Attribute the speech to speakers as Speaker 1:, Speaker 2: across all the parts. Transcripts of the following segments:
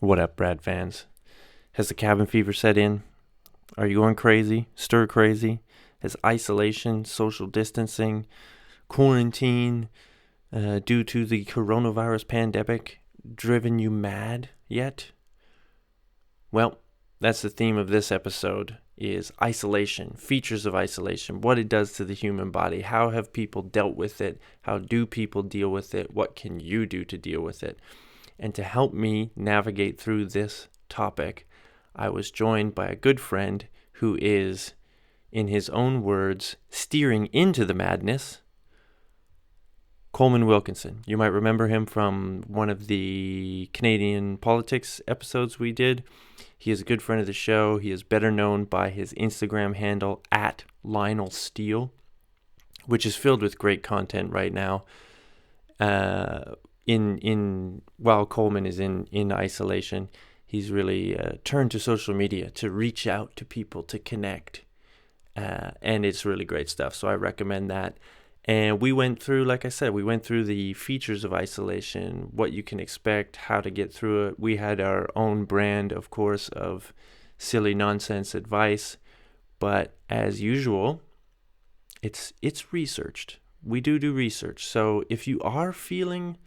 Speaker 1: What up, Brad fans? Has the cabin fever set in? Are you going crazy? Stir crazy? Has isolation, social distancing, quarantine due to the coronavirus pandemic driven you mad yet? Well, that's the theme of this episode is isolation, features of isolation, what it does to the human body, how have people dealt with it, how do people deal with it, what can you do to deal with it? And to help me navigate through this topic, I was joined by a good friend who is, in his own words, steering into the madness, Coleman Wilkinson. You might remember him from one of the Canadian politics episodes we did. He is a good friend of the show. He is better known by his Instagram handle at Lionel Steele, which is filled with great content right now. While Coleman is in isolation, he's really turned to social media to reach out to people, to connect, and it's really great stuff. So I recommend that. And we went through, like I said, the features of isolation, what you can expect, how to get through it. We had our own brand, of course, of silly nonsense advice, but as usual, it's researched. We do research. So if you are feeling,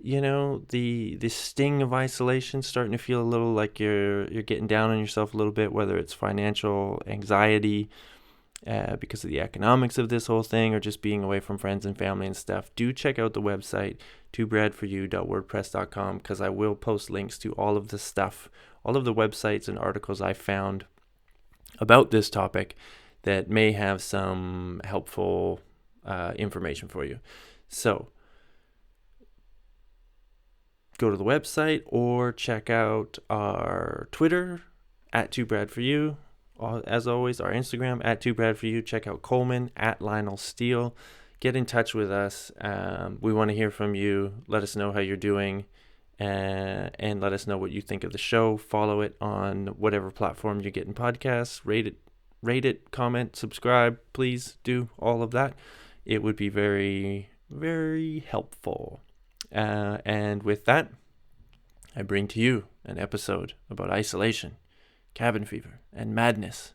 Speaker 1: the sting of isolation, starting to feel a little like you're getting down on yourself a little bit, whether it's financial anxiety, because of the economics of this whole thing, or just being away from friends and family and stuff, do check out the website, twobradforyou.wordpress.com, because I will post links to all of the stuff, all of the websites and articles I found about this topic that may have some helpful information for you. So go to the website or check out our Twitter at twobradforyou. As always, our Instagram at twobradforyou. Check out Coleman at Lionel Steele. Get in touch with us. We want to hear from you. Let us know how you're doing, and let us know what you think of the show. Follow it on whatever platform you're getting podcasts. Rate it, comment, subscribe. Please do all of that. It would be very, very helpful. And with that, I bring to you an episode about isolation, cabin fever, and madness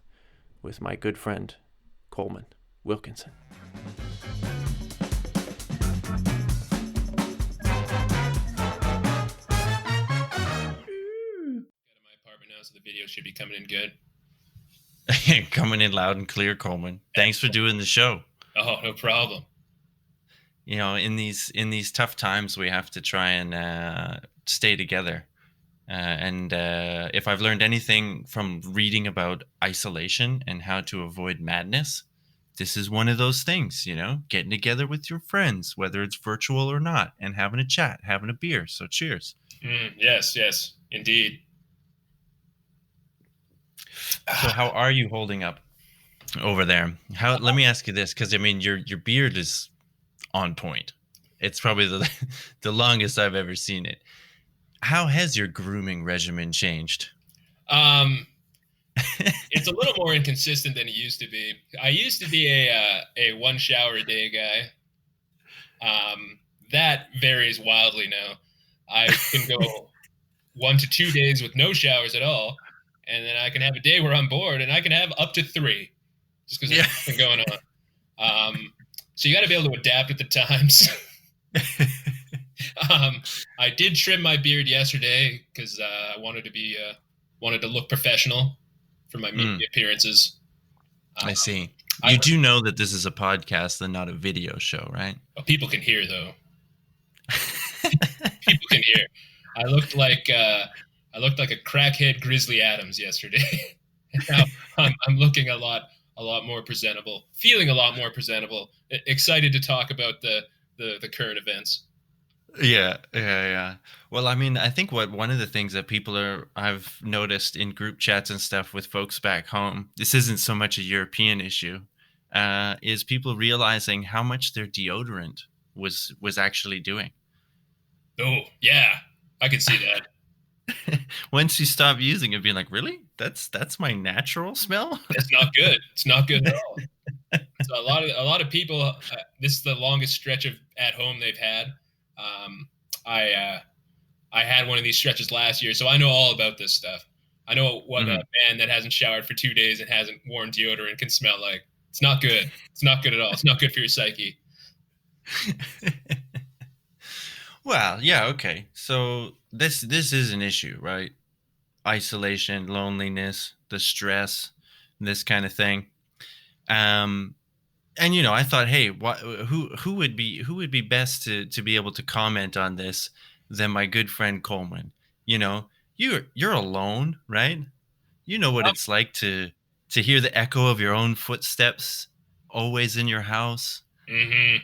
Speaker 1: with my good friend, Coleman Wilkinson.
Speaker 2: My apartment now, so the video should be coming in good.
Speaker 3: Coming in loud and clear, Coleman. Thanks for doing the show.
Speaker 2: Oh, no problem.
Speaker 3: In these tough times, we have to try and stay together. And if I've learned anything from reading about isolation and how to avoid madness, this is one of those things, getting together with your friends, whether it's virtual or not, and having a chat, having a beer. So cheers.
Speaker 2: Yes, indeed.
Speaker 3: So how are you holding up over there? Let me ask you this, because your beard is on point. It's probably the longest I've ever seen it. How has your grooming regimen changed?
Speaker 2: It's a little more inconsistent than it used to be. I used to be a one shower a day guy. That varies wildly now. I can go 1 to 2 days with no showers at all, and then I can have a day where I'm bored, and I can have up to 3, just because there's nothing going on. So you got to be able to adapt with the times. I did trim my beard yesterday because I wanted to look professional for my media appearances.
Speaker 3: I see. You do know that this is a podcast and not a video show, right?
Speaker 2: People can hear, though. People can hear. I looked like a crackhead Grizzly Adams yesterday. Now I'm looking a lot more presentable, feeling a lot more presentable. Excited to talk about the current events.
Speaker 3: Yeah. Well, I think one of the things that I've noticed in group chats and stuff with folks back home, this isn't so much a European issue, is people realizing how much their deodorant was actually doing.
Speaker 2: Oh, yeah, I can see that.
Speaker 3: Once you stop using it, being like, really? That's my natural smell?
Speaker 2: It's not good. It's not good at all. So a lot of people, this is the longest stretch of at home they've had. I I had one of these stretches last year, so I know all about this stuff. I know what
Speaker 3: Mhm.
Speaker 2: a man that hasn't showered for 2 days and hasn't worn deodorant can smell like. It's not good. It's not good at all. It's not good for your psyche.
Speaker 3: Well, yeah, okay. So this is an issue, right? Isolation, loneliness, the stress, this kind of thing. Um, and I thought, hey, who would be best to be able to comment on this than my good friend Coleman? You know, you're alone, right? You know what it's like to hear the echo of your own footsteps always in your house.
Speaker 2: Mm-hmm.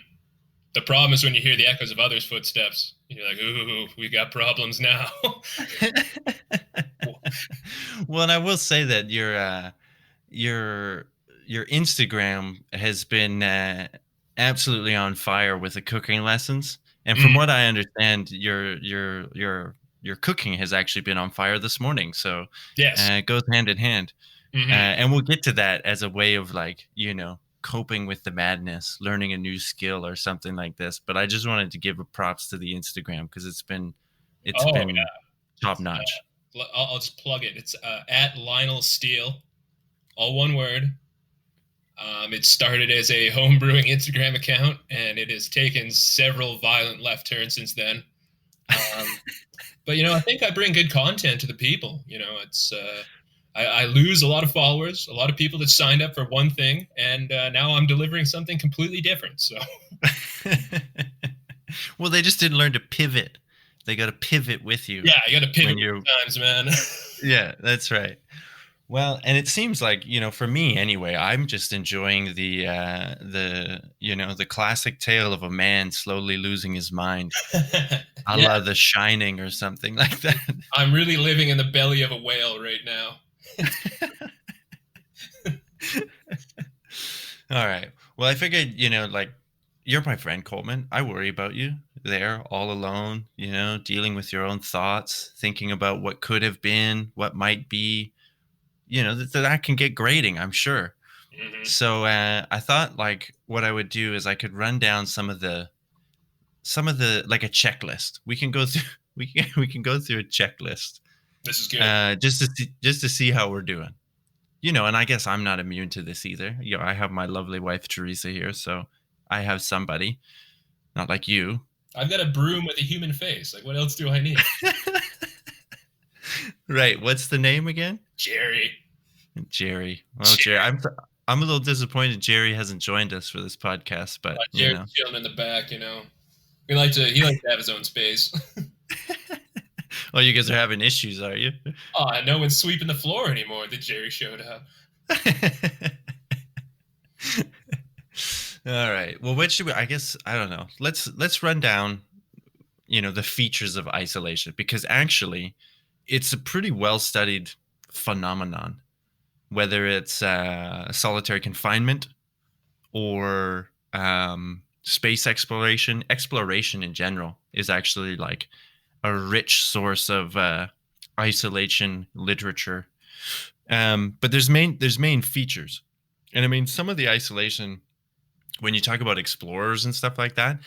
Speaker 2: The problem is when you hear the echoes of others' footsteps. You're like, ooh, we got problems now.
Speaker 3: Well, and I will say that your your Instagram has been absolutely on fire with the cooking lessons, and from
Speaker 2: Mm,
Speaker 3: what I understand, your cooking has actually been on fire this morning. So
Speaker 2: yes.
Speaker 3: it goes hand in hand,
Speaker 2: Mm-hmm.
Speaker 3: and we'll get to that as a way of like coping with the madness, learning a new skill or something like this. But I just wanted to give a props to the Instagram because it's
Speaker 2: Oh,
Speaker 3: been
Speaker 2: yeah.
Speaker 3: top notch.
Speaker 2: I'll just plug it. It's at Lionel Steele, all one word. It started as a home brewing Instagram account, and it has taken several violent left turns since then. But I think I bring good content to the people. It's I lose a lot of followers, a lot of people that signed up for one thing, and now I'm delivering something completely different. So
Speaker 3: Well, they just didn't learn to pivot. They got to pivot with you
Speaker 2: yeah, you got to pivot
Speaker 3: when you're.
Speaker 2: times, man.
Speaker 3: Yeah, that's right. Well, and it seems like for me anyway, I'm just enjoying the classic tale of a man slowly losing his mind, a
Speaker 2: Yeah,
Speaker 3: la The Shining or something like that.
Speaker 2: I'm really living in the belly of a whale right now.
Speaker 3: All right. Well, I figured, like you're my friend Coleman. I worry about you there all alone, dealing with your own thoughts, thinking about what could have been, what might be, that can get grating, I'm sure.
Speaker 2: Hmm.
Speaker 3: So I thought like what I would do is I could run down some of the like a checklist. We can go through we can go through a checklist
Speaker 2: This is good.
Speaker 3: just to see how we're doing. And I guess I'm not immune to this either. I have my lovely wife Teresa here, so I have somebody, not like you.
Speaker 2: I've got a broom with a human face. Like, what else do I need?
Speaker 3: Right. What's the name again?
Speaker 2: Jerry.
Speaker 3: Jerry. Well, Jerry, I'm a little disappointed Jerry hasn't joined us for this podcast, but
Speaker 2: Jerry's chilling in the back. He likes to have his own space.
Speaker 3: Oh, you guys are having issues, are you?
Speaker 2: Oh, no one's sweeping the floor anymore that Jerry showed up.
Speaker 3: All right. Well, what should we? I guess I don't know. Let's run down, the features of isolation because actually, it's a pretty well studied phenomenon. Whether it's solitary confinement or space exploration in general is actually like a rich source of isolation literature. But there's main features, and I mean some of the isolation when you talk about explorers and stuff like that,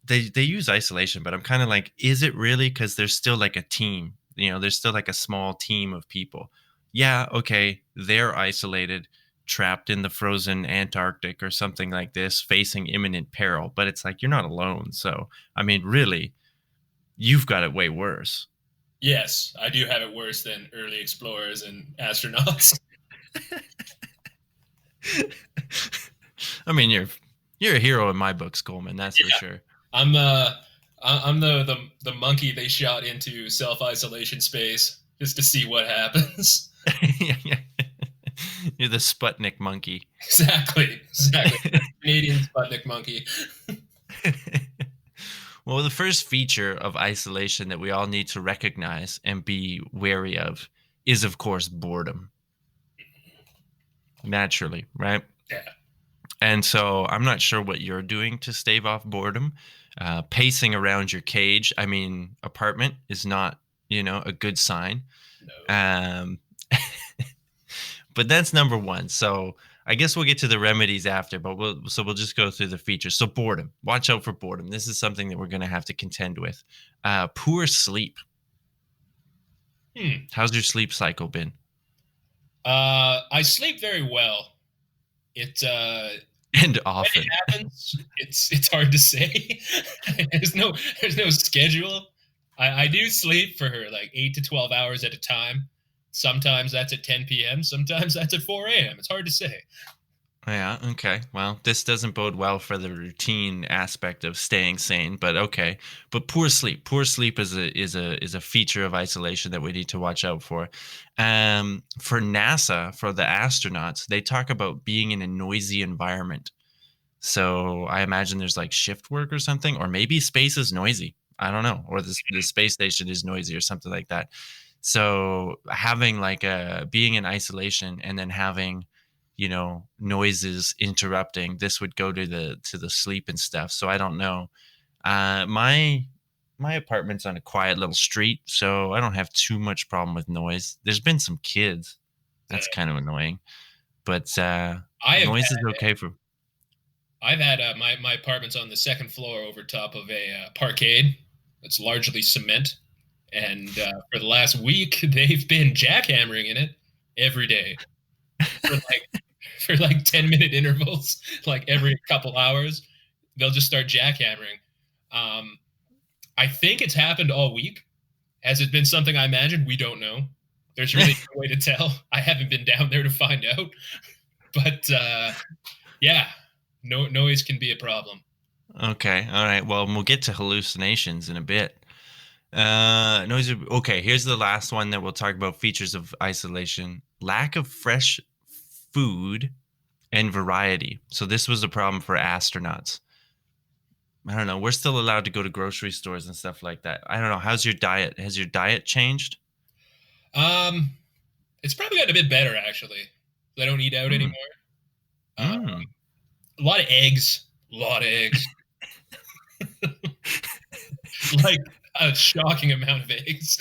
Speaker 3: they use isolation, but I'm kind of like, is it really? Because there's still like a team. There's still like a small team of people. Yeah, okay, they're isolated, trapped in the frozen Antarctic or something like this, facing imminent peril. But it's like you're not alone. So I mean, really, you've got it way worse.
Speaker 2: Yes, I do have it worse than early explorers and astronauts.
Speaker 3: I mean, you're a hero in my books, Coleman. That's for sure.
Speaker 2: I'm the monkey they shot into self-isolation space just to see what happens.
Speaker 3: You're the Sputnik monkey.
Speaker 2: Exactly. Canadian Sputnik monkey.
Speaker 3: Well, the first feature of isolation that we all need to recognize and be wary of is, of course, boredom. Naturally, right?
Speaker 2: Yeah.
Speaker 3: And so I'm not sure what you're doing to stave off boredom. Pacing around your cage, apartment is not, a good sign.
Speaker 2: No.
Speaker 3: But that's number one. So I guess we'll get to the remedies after, but we'll just go through the features. So boredom, watch out for boredom. This is something that we're going to have to contend with. Poor sleep. How's your sleep cycle been?
Speaker 2: I sleep very well. It
Speaker 3: And
Speaker 2: when it
Speaker 3: often.
Speaker 2: happens, it's hard to say. there's no schedule. I do sleep for like 8 to 12 hours at a time. Sometimes that's at 10 p.m. Sometimes that's at 4 a.m. It's hard to say.
Speaker 3: Yeah, okay. Well, this doesn't bode well for the routine aspect of staying sane, but okay. But poor sleep. Poor sleep is a feature of isolation that we need to watch out for. For NASA, for the astronauts, they talk about being in a noisy environment. So I imagine there's like shift work or something, or maybe space is noisy. I don't know, or the space station is noisy or something like that. So having like a being in isolation and then having noises interrupting, this would go to the sleep and stuff. So I don't know. My apartment's on a quiet little street, so I don't have too much problem with noise. There's been some kids.
Speaker 2: Uh,
Speaker 3: That's kind of annoying, but
Speaker 2: I have
Speaker 3: noise is okay for.
Speaker 2: I've had my apartment's on the second floor over top of a parkade that's largely cement, and for the last week they've been jackhammering in it every day for like 10-minute intervals, like every couple hours. They'll just start jackhammering. Um, I think it's happened all week. Has it been something I imagined? We don't know. There's really no way to tell. I haven't been down there to find out. But yeah, no noise can be a problem.
Speaker 3: Okay, all right. Well, we'll get to hallucinations in a bit. Noise. Okay, here's the last one that we'll talk about: features of isolation. Lack of fresh food and variety. So this was a problem for astronauts. I don't know. We're still allowed to go to grocery stores and stuff like that. I don't know. How's your diet? Has your diet changed?
Speaker 2: Um, it's probably gotten a bit better actually. I don't eat out
Speaker 3: Mm.
Speaker 2: anymore. Uh,
Speaker 3: Mm.
Speaker 2: a lot of eggs. A lot of eggs. Like a shocking amount of eggs.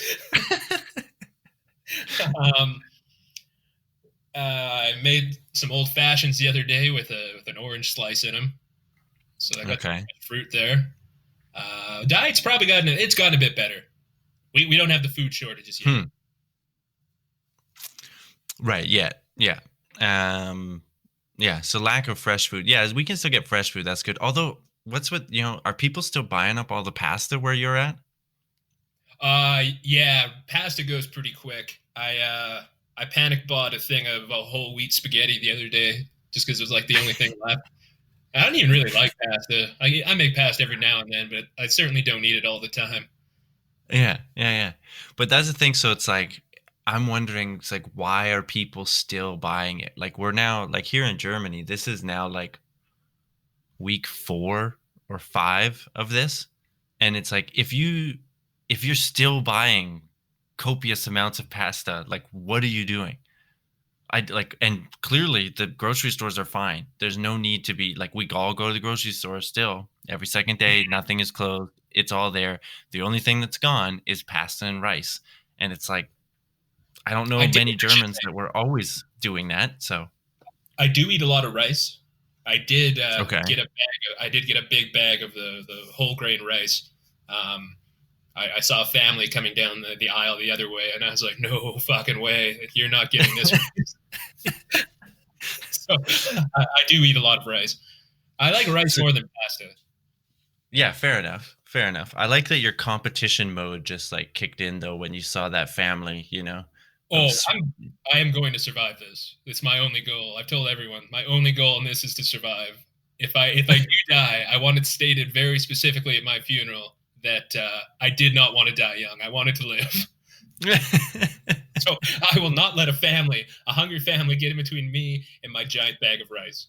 Speaker 2: um, I made some old fashions the other day with an orange slice in them, so I got some
Speaker 3: Okay.
Speaker 2: fruit there. Diet's probably gotten a bit better. We don't have the food shortages yet.
Speaker 3: Hmm. Right. Yeah. Yeah. Yeah. So lack of fresh food. Yeah, we can still get fresh food. That's good. Although, what's with are people still buying up all the pasta where you're at?
Speaker 2: Yeah, pasta goes pretty quick. I panic bought a thing of whole wheat spaghetti the other day just because it was like the only thing left. I don't even really like pasta. I make pasta every now and then, but I certainly don't eat it all the time.
Speaker 3: Yeah. Yeah. Yeah. But that's the thing. So it's like I'm wondering. It's like why are people still buying it? Like we're now like here in Germany. This is now like week 4 or 5 of this, and it's like if you're still buying copious amounts of pasta, like what are you doing? I like, and clearly the grocery stores are fine. There's no need to be like, we all go to the grocery store still every second day. Nothing is closed. It's all there. The only thing that's gone is pasta and rice. And it's like, I don't
Speaker 2: I
Speaker 3: know
Speaker 2: did
Speaker 3: many Germans that were always doing that. So,
Speaker 2: I do eat a lot of rice. I did
Speaker 3: okay.
Speaker 2: I did get a big bag of the whole grain rice. Um, I saw a family coming down the aisle the other way, and I was like, "No fucking way! You're not getting this." So I do eat a lot of rice. I like rice
Speaker 3: So,
Speaker 2: more than pasta.
Speaker 3: yeah, fair enough. Fair enough. I like that your competition mode just like kicked in though when you saw that family.
Speaker 2: Oh,
Speaker 3: Of
Speaker 2: I am going to survive this. It's my only goal. I've told everyone my only goal in this is to survive. If I do die, I want it stated very specifically at my funeral that I did not want to die young. I wanted to live. So I will not let a hungry family, get in between me and my giant bag of rice.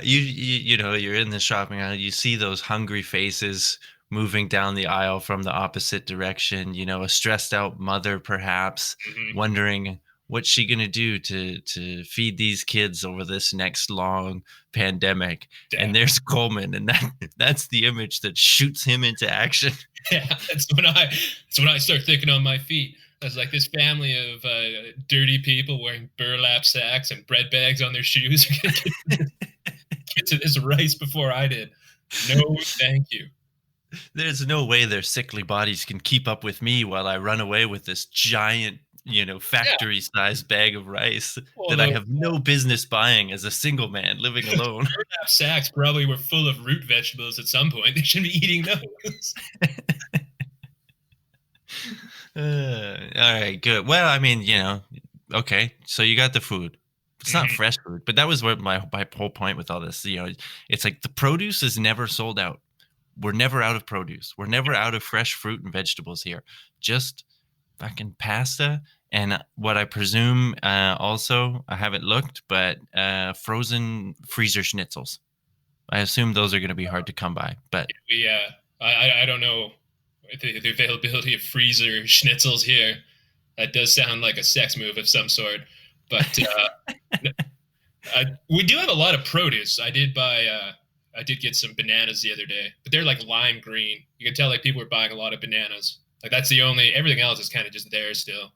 Speaker 3: you're in the shopping aisle, you see those hungry faces moving down the aisle from the opposite direction, a stressed out mother perhaps
Speaker 2: Hmm.
Speaker 3: wondering what's she going to do to feed these kids over this next long pandemic. And there's Coleman, and that's the image that shoots him into action.
Speaker 2: Yeah, that's when I start thinking on my feet. I was like, this family of dirty people wearing burlap sacks and bread bags on their shoes are going to get to this rice before I did. No, thank you.
Speaker 3: There's no way their sickly bodies can keep up with me while I run away with this giant,
Speaker 2: Yeah.
Speaker 3: factory-sized bag of rice
Speaker 2: Well,
Speaker 3: that I
Speaker 2: those
Speaker 3: have no business buying as a single man living alone.
Speaker 2: burlap sacks probably were full of root vegetables at some point. They should be eating those.
Speaker 3: All right, good. Well, I mean, okay. So you got the food. It's not
Speaker 2: Mhm.
Speaker 3: fresh food, but that was what my whole point with all this. It's like the produce is never sold out. We're never out of produce. We're never out of fresh fruit and vegetables here. Just fucking pasta and what I presume also, I haven't looked, but frozen freezer schnitzels. I assume those are going to be hard to come by, but
Speaker 2: I don't know the availability of freezer schnitzels here. That does sound like a sex move of some sort. But we do have a lot of produce. I did get some bananas the other day, but they're like lime green. You can tell like people are buying a lot of bananas. Like that's the only. Everything else is kind of just there still.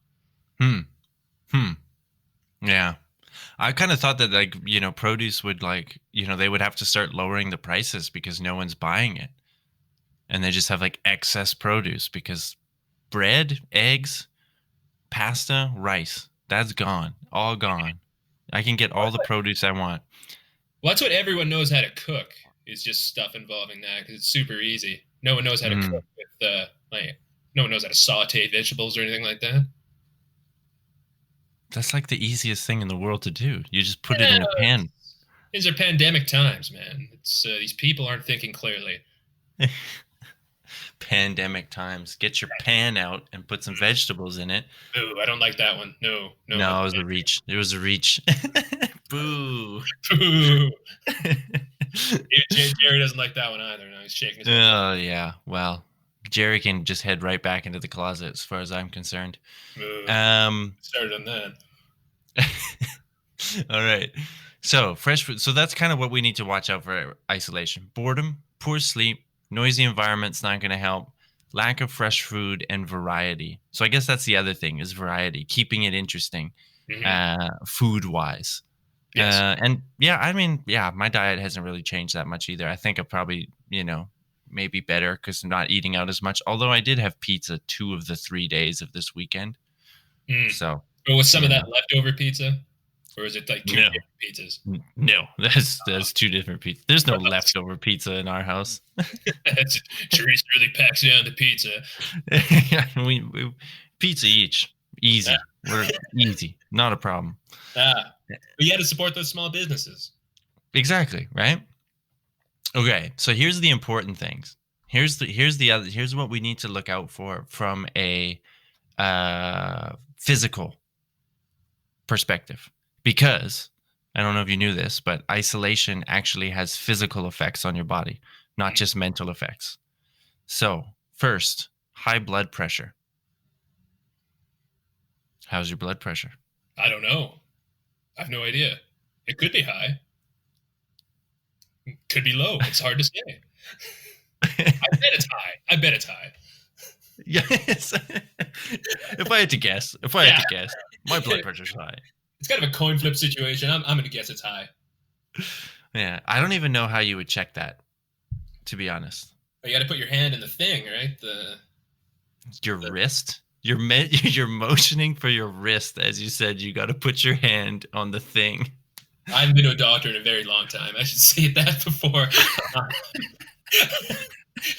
Speaker 3: Yeah. I kind of thought that like, produce would like, they would have to start lowering the prices because no one's buying it. And they just have like excess produce because bread, eggs, pasta, rice, that's gone. All gone. I can get all the produce I want.
Speaker 2: Well, that's what everyone knows how to cook. Is just stuff involving that because it's super easy. No one knows how to cook with no one knows how to saute vegetables or anything like that.
Speaker 3: That's like the easiest thing in the world to do. You just put it in a pan.
Speaker 2: These are pandemic times, man. It's these people aren't thinking clearly.
Speaker 3: Pandemic times. Get your pan out and put some vegetables in it.
Speaker 2: Ooh, I don't like that one. No.
Speaker 3: It was a reach. It was a reach. Boo.
Speaker 2: Boo. Jerry doesn't like that one either. No, he's shaking his head.
Speaker 3: Oh, yeah. Well, Jerry can just head right back into the closet as far as I'm concerned.
Speaker 2: Started on that.
Speaker 3: All right. So fresh food. So that's kind of what we need to watch out for isolation. Boredom, poor sleep, noisy environment's not going to help. Lack of fresh food and variety. So I guess that's the other thing is variety, keeping it interesting, food-wise.
Speaker 2: Yes.
Speaker 3: And yeah, I mean, yeah, my diet hasn't really changed that much either. I think I probably, maybe better because I'm not eating out as much. Although I did have pizza 2 of the 3 days of this weekend. So.
Speaker 2: But was some of that leftover pizza? Or is it like 2 different pizzas?
Speaker 3: No, that's 2 different pizzas. There's no leftover pizza in our house.
Speaker 2: Therese really packs down the pizza.
Speaker 3: we pizza each. Easy. We're easy. Not a problem.
Speaker 2: But you got to support those small businesses.
Speaker 3: Exactly, right? Okay, so here's the important things. Here's what we need to look out for from a physical perspective. Because, I don't know if you knew this, but isolation actually has physical effects on your body, not just mental effects. So, first, high blood pressure. How's your blood pressure?
Speaker 2: I don't know. I have no idea. It could be high. Could be low. It's hard to say. I bet it's high.
Speaker 3: Yes. If I had to guess, my blood pressure's high.
Speaker 2: It's kind of a coin flip situation. I'm going to guess it's high.
Speaker 3: Yeah, I don't even know how you would check that, to be honest.
Speaker 2: You got to put your hand in the thing, right?
Speaker 3: Your wrist? You're motioning for your wrist, as you said. You got to put your hand on the thing.
Speaker 2: I haven't been to a doctor in a very long time. I should say that before.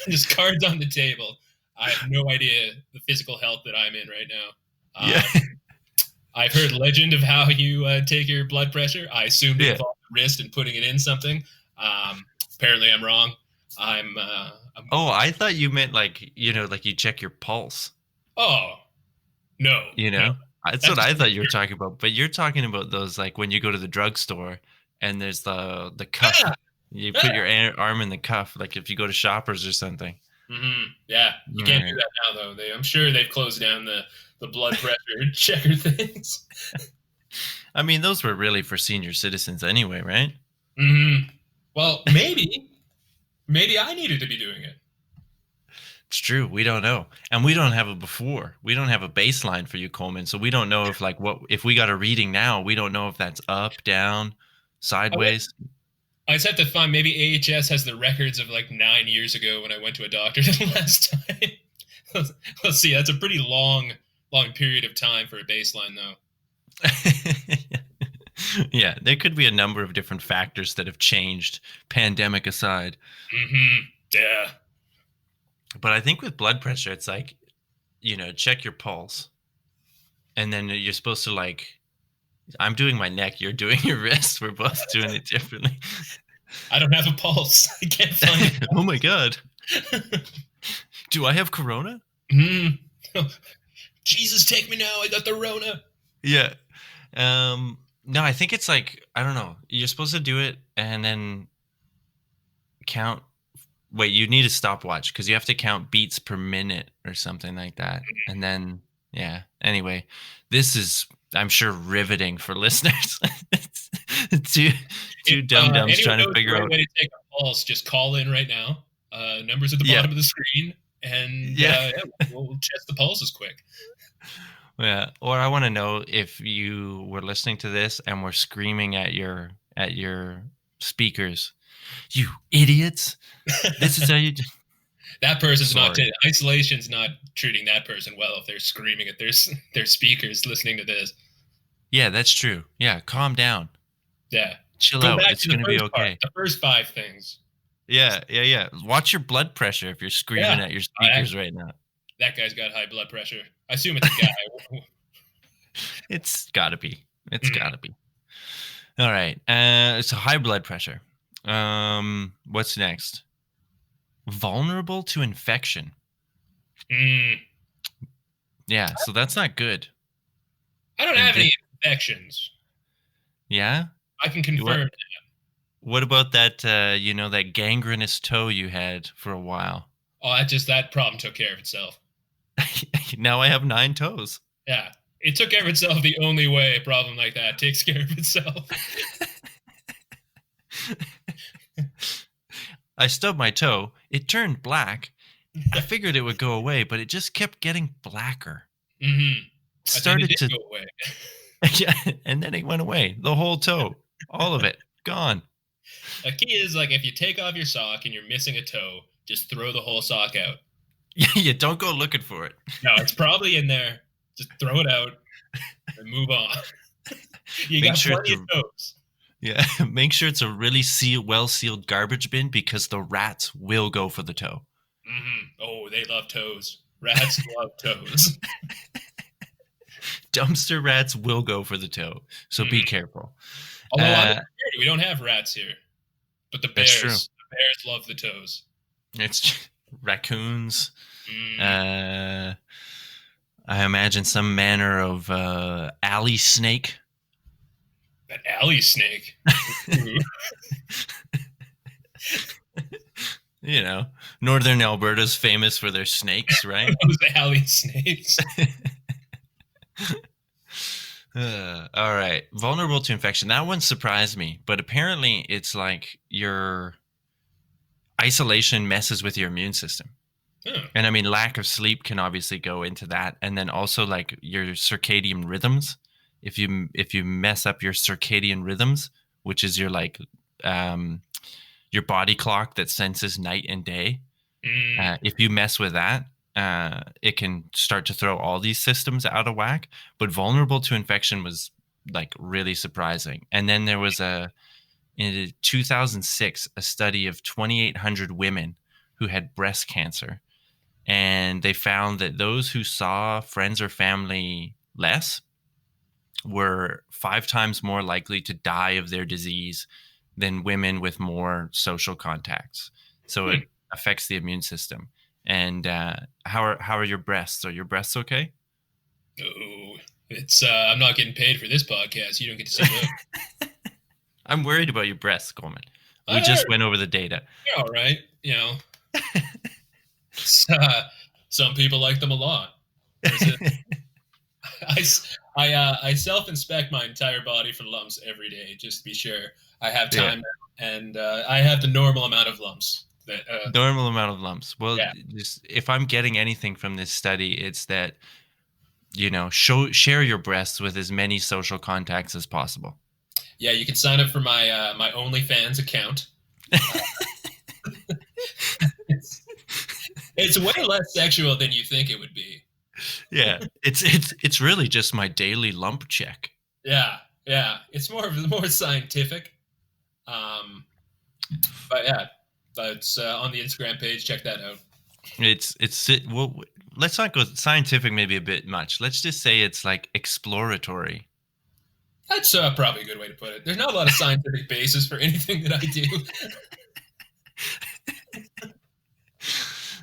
Speaker 2: Just cards on the table. I have no idea the physical health that I'm in right now.
Speaker 3: Yeah.
Speaker 2: I've heard legend of how you take your blood pressure. I assumed it involved the wrist and putting it in something. Apparently, I'm wrong.
Speaker 3: I thought you meant like you check your pulse.
Speaker 2: Oh, no.
Speaker 3: No. That's what I thought you were talking about. But you're talking about those like when you go to the drugstore and there's the cuff. You put your arm in the cuff, like if you go to Shoppers or something.
Speaker 2: Mm-hmm. Yeah, you can't do that now though. I'm sure they've closed down the blood pressure checker things.
Speaker 3: I mean, those were really for senior citizens anyway, right?
Speaker 2: Mm-hmm. Well, maybe I needed to be doing it.
Speaker 3: It's true. We don't know. And we don't have a before. We don't have a baseline for you, Coleman. So we don't know if if we got a reading now, we don't know if that's up, down, sideways.
Speaker 2: I just have to find, maybe AHS has the records of like 9 years ago when I went to a doctor the last time. Let's see. That's a pretty long period of time for a baseline, though.
Speaker 3: Yeah, there could be a number of different factors that have changed, pandemic aside.
Speaker 2: Mm-hmm. Yeah.
Speaker 3: But I think with blood pressure, it's like, check your pulse. And then you're supposed to, like, I'm doing my neck, you're doing your wrist. We're both doing it differently.
Speaker 2: I don't have a pulse. I can't find it.
Speaker 3: Oh my God. Do I have corona?
Speaker 2: Jesus, take me now. I got the Rona.
Speaker 3: Yeah. No, I think it's like, I don't know. You're supposed to do it and then count. Wait, you need a stopwatch because you have to count beats per minute or something like that. And then, yeah. Anyway, this is, I'm sure, riveting for listeners. two dum-dums trying to figure out.
Speaker 2: Way to take a pulse, just call in right now. Numbers at the bottom of the screen. And we'll test the pulses quick.
Speaker 3: Yeah, or I want to know if you were listening to this and were screaming at your speakers, "You idiots! This is how you."
Speaker 2: That person's isolation's not treating that person well if they're screaming at their speakers listening to this.
Speaker 3: Yeah, that's true. Yeah, calm down.
Speaker 2: Yeah,
Speaker 3: chill out. It's gonna be okay.
Speaker 2: The first 5 things.
Speaker 3: Yeah. Watch your blood pressure if you're screaming at your speakers right now.
Speaker 2: That guy's got high blood pressure. I assume it's a guy.
Speaker 3: It's gotta be. Gotta be. All right. So high blood pressure. What's next? Vulnerable to infection. Yeah, so that's not good.
Speaker 2: I don't have any infections.
Speaker 3: Yeah?
Speaker 2: I can confirm that.
Speaker 3: What about that, that gangrenous toe you had for a while?
Speaker 2: Oh, that problem took care of itself.
Speaker 3: Now I have 9 toes.
Speaker 2: Yeah. It took care of itself the only way a problem like that takes care of itself.
Speaker 3: I stubbed my toe. It turned black. I figured it would go away, but it just kept getting blacker.
Speaker 2: Mm-hmm.
Speaker 3: Started to
Speaker 2: go away.
Speaker 3: Yeah, and then it went away. The whole toe. All of it. Gone.
Speaker 2: The key is, like, if you take off your sock and you're missing a toe, just throw the whole sock out.
Speaker 3: Yeah, don't go looking for it.
Speaker 2: No, it's probably in there. Just throw it out and move on. You got plenty of toes.
Speaker 3: Yeah, make sure it's a really well-sealed garbage bin because the rats will go for the toe.
Speaker 2: Mm-hmm. Oh, they love toes. Rats love toes.
Speaker 3: Dumpster rats will go for the toe, so be careful.
Speaker 2: Although we don't have rats here, but the bears love the toes.
Speaker 3: It's raccoons. I imagine some manner of alley snake.
Speaker 2: An alley snake.
Speaker 3: Northern Alberta's famous for their snakes, right?
Speaker 2: Those alley snakes.
Speaker 3: All right. Vulnerable to infection. That one surprised me, but apparently it's like your isolation messes with your immune system. And I mean, lack of sleep can obviously go into that. And then also like your circadian rhythms. If you mess up your circadian rhythms, which is your your body clock that senses night and day, if you mess with that, it can start to throw all these systems out of whack. But vulnerable to infection was like really surprising. And then there was in 2006, a study of 2,800 women who had breast cancer. And they found that those who saw friends or family less were 5 times more likely to die of their disease than women with more social contacts. So it affects the immune system. And how are your breasts? Are your breasts okay?
Speaker 2: Oh, it's I'm not getting paid for this podcast. You don't get to see them.
Speaker 3: I'm worried about your breasts, Coleman. We just went over the data.
Speaker 2: You're all right. Some people like them a lot. I self-inspect my entire body for lumps every day, just to be sure I have time, and I have the normal amount of lumps.
Speaker 3: Normal amount of lumps. Well, just, if I'm getting anything from this study, it's that share your breasts with as many social contacts as possible.
Speaker 2: Yeah, you can sign up for my my OnlyFans account. It's, it's way less sexual than you think it would be.
Speaker 3: Yeah, it's really just my daily lump check.
Speaker 2: Yeah, yeah. It's more scientific. But yeah, that's on the Instagram page. Check that out.
Speaker 3: Well, let's not go scientific, maybe a bit much. Let's just say it's like exploratory.
Speaker 2: That's probably a good way to put it. There's not a lot of scientific basis for anything that I do.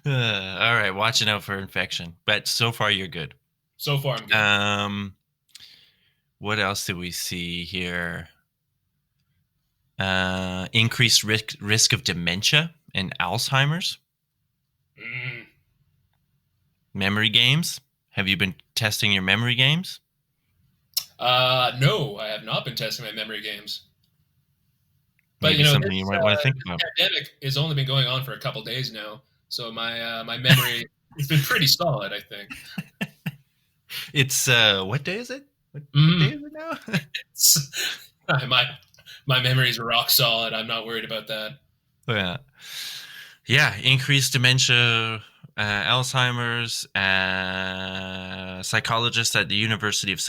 Speaker 3: All right, watching out for infection, but so far you're good.
Speaker 2: So far, I'm good.
Speaker 3: What else do we see here? Increased risk of dementia and Alzheimer's. Memory games. Have you been testing your memory games?
Speaker 2: No, I have not been testing my memory games. But
Speaker 3: Maybe something you might want to think about.
Speaker 2: The pandemic has only been going on for a couple days now, so my my memory has been pretty solid, I think.
Speaker 3: It's what day is it? What day is it now?
Speaker 2: my memory's rock solid. I'm not worried about that.
Speaker 3: Yeah, increased dementia, Alzheimer's. Psychologists at the University of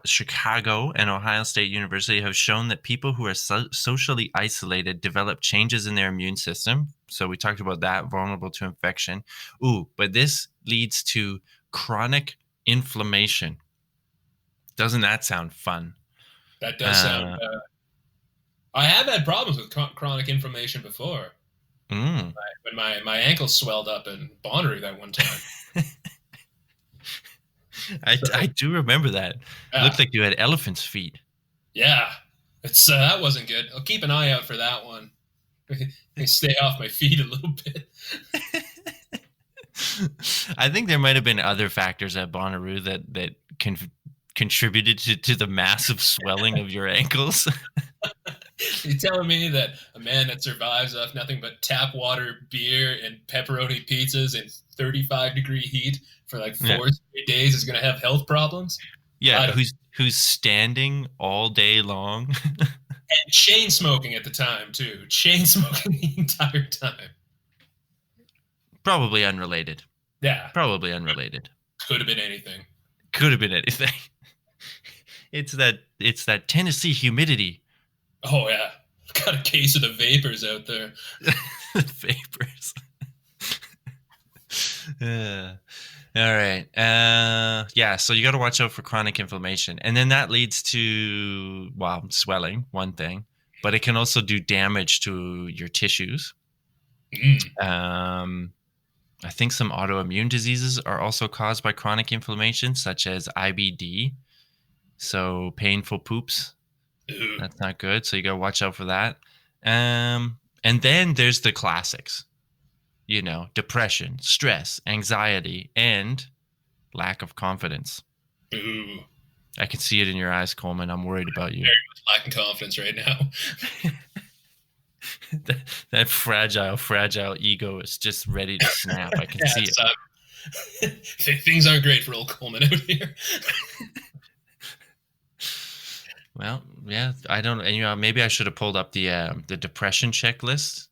Speaker 3: Chicago and Ohio State University have shown that people who are socially isolated develop changes in their immune system. So we talked about that, vulnerable to infection. But this leads to chronic inflammation. Doesn't that sound fun?
Speaker 2: That does sound. I have had problems with chronic inflammation before. When my ankles swelled up in Bonnaroo that one time.
Speaker 3: I do remember that. It looked like you had elephant's feet.
Speaker 2: Yeah, it's that wasn't good. I'll keep an eye out for that one. Stay off my feet a little bit.
Speaker 3: I think there might have been other factors at Bonnaroo that contributed to the massive swelling of your ankles.
Speaker 2: You're telling me that a man that survives off nothing but tap water, beer, and pepperoni pizzas in 35-degree heat for like 4 straight days is going to have health problems?
Speaker 3: Yeah, who's standing all day long.
Speaker 2: And chain smoking at the time, too. Chain smoking the entire time.
Speaker 3: Probably unrelated.
Speaker 2: Yeah.
Speaker 3: Probably unrelated.
Speaker 2: Could have been anything.
Speaker 3: Could have been anything. It's that Tennessee humidity.
Speaker 2: Oh, yeah. Got a case of the vapors out there.
Speaker 3: Vapors. All right. So you got to watch out for chronic inflammation. And then that leads to, swelling, one thing. But it can also do damage to your tissues. I think some autoimmune diseases are also caused by chronic inflammation, such as IBD. So painful poops. That's not good. So you got to watch out for that. And then there's the classics, depression, stress, anxiety, and lack of confidence.
Speaker 2: Ooh.
Speaker 3: I can see it in your eyes, Coleman. I'm worried about you.
Speaker 2: Very much lacking confidence right now.
Speaker 3: that fragile ego is just ready to snap. I can see it.
Speaker 2: Things aren't great for old Coleman out here.
Speaker 3: Well, yeah, I don't. And maybe I should have pulled up the depression checklist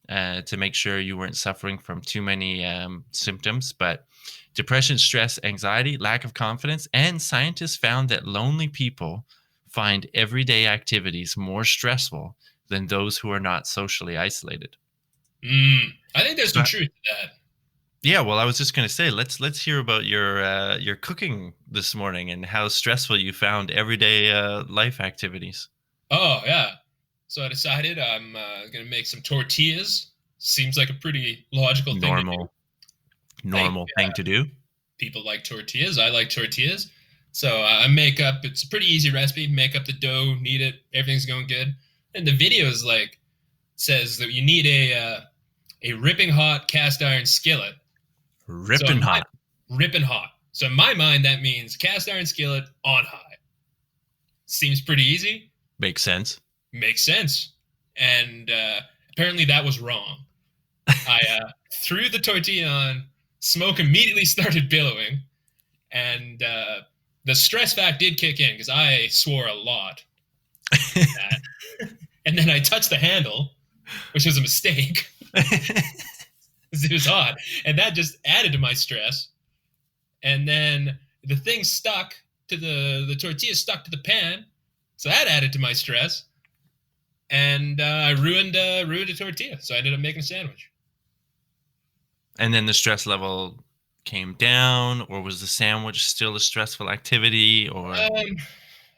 Speaker 3: to make sure you weren't suffering from too many symptoms. But depression, stress, anxiety, lack of confidence, and scientists found that lonely people find everyday activities more stressful than those who are not socially isolated.
Speaker 2: I think there's some truth to that.
Speaker 3: Yeah, well, I was just going to say, let's hear about your cooking this morning and how stressful you found everyday life activities.
Speaker 2: Oh, yeah. So I decided I'm going to make some tortillas. Seems like a pretty logical thing to do.
Speaker 3: Normal thing to do.
Speaker 2: People like tortillas. I like tortillas. So I make up, it's a pretty easy recipe. Make up the dough, knead it, everything's going good. And the video is says that you need a ripping hot cast iron skillet.
Speaker 3: Ripping hot.
Speaker 2: So in my mind, that means cast iron skillet on high. Seems pretty easy.
Speaker 3: Makes sense.
Speaker 2: And apparently that was wrong. I threw the tortilla on, smoke immediately started billowing, and the stress fact did kick in because I swore a lot. that. And then I touched the handle, which was a mistake. It was hot. And that just added to my stress. And then the thing stuck to the tortilla stuck to the pan. So that added to my stress. And I ruined a tortilla. So I ended up making a sandwich.
Speaker 3: And then the stress level came down, or was the sandwich still a stressful activity? Or
Speaker 2: I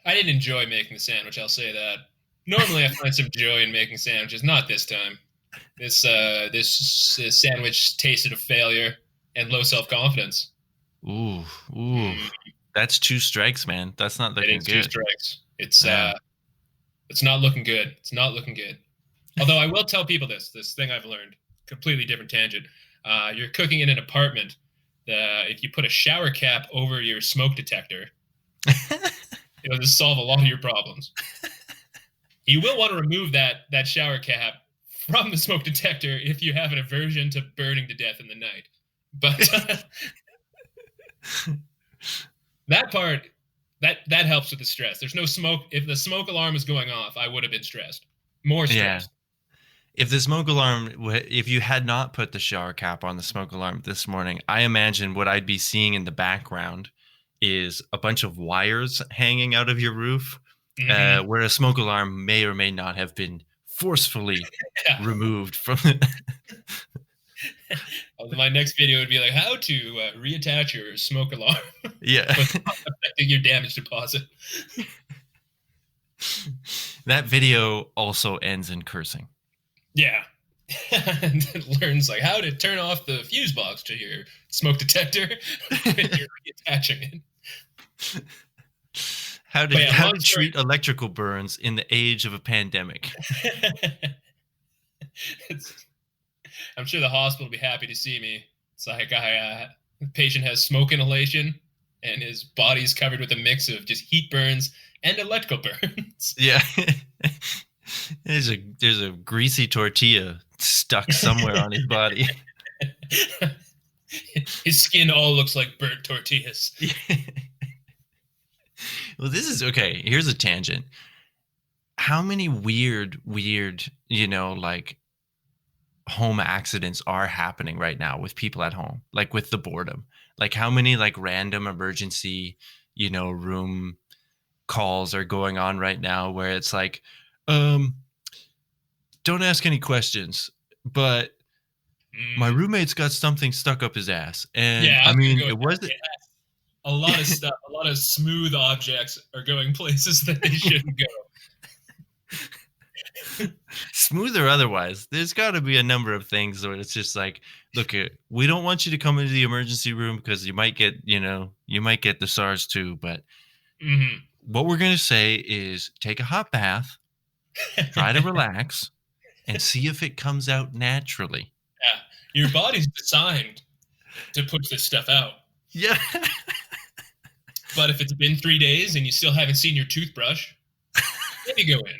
Speaker 2: didn't enjoy making the sandwich, I'll say that. Normally I find some joy in making sandwiches, not this time. This sandwich tasted of failure and low self-confidence.
Speaker 3: Ooh. That's 2 strikes, man. That's not looking good.
Speaker 2: It is 2 strikes. It's not looking good. It's not looking good. Although I will tell people this thing I've learned, completely different tangent. You're cooking in an apartment. If you put a shower cap over your smoke detector, it'll just solve a lot of your problems. You will want to remove that shower cap from the smoke detector if you have an aversion to burning to death in the night. But that part, that helps with the stress. There's no smoke. If the smoke alarm was going off, I would have been stressed. More stressed.
Speaker 3: Yeah. If the smoke alarm, if you had not put the shower cap on the smoke alarm this morning, I imagine what I'd be seeing in the background is a bunch of wires hanging out of your roof, where a smoke alarm may or may not have been forcefully removed from it.
Speaker 2: My next video would be like how to reattach your smoke alarm.
Speaker 3: Yeah.
Speaker 2: Without affecting your damage deposit.
Speaker 3: That video also ends in cursing.
Speaker 2: Yeah. And it learns like how to turn off the fuse box to your smoke detector when you're reattaching it.
Speaker 3: How to treat electrical burns in the age of a pandemic.
Speaker 2: I'm sure the hospital will be happy to see me. It's like the patient has smoke inhalation and his body's covered with a mix of just heat burns and electrical burns.
Speaker 3: Yeah. There's a greasy tortilla stuck somewhere on his body.
Speaker 2: His skin all looks like burnt tortillas.
Speaker 3: Well, this is okay. Here's a tangent. How many weird, like home accidents are happening right now with people at home, like with the boredom? Like how many like random emergency, room calls are going on right now where it's like, don't ask any questions, but my roommate's got something stuck up his ass. And it wasn't
Speaker 2: a lot of stuff, a lot of smooth objects are going places that they shouldn't go.
Speaker 3: Smooth or otherwise, there's got to be a number of things where it's just like, look, we don't want you to come into the emergency room because you might get the SARS too. But what we're going to say is take a hot bath, try to relax, and see if it comes out naturally.
Speaker 2: Yeah, your body's designed to push this stuff out.
Speaker 3: Yeah.
Speaker 2: But if it's been 3 days and you still haven't seen your toothbrush, maybe go in.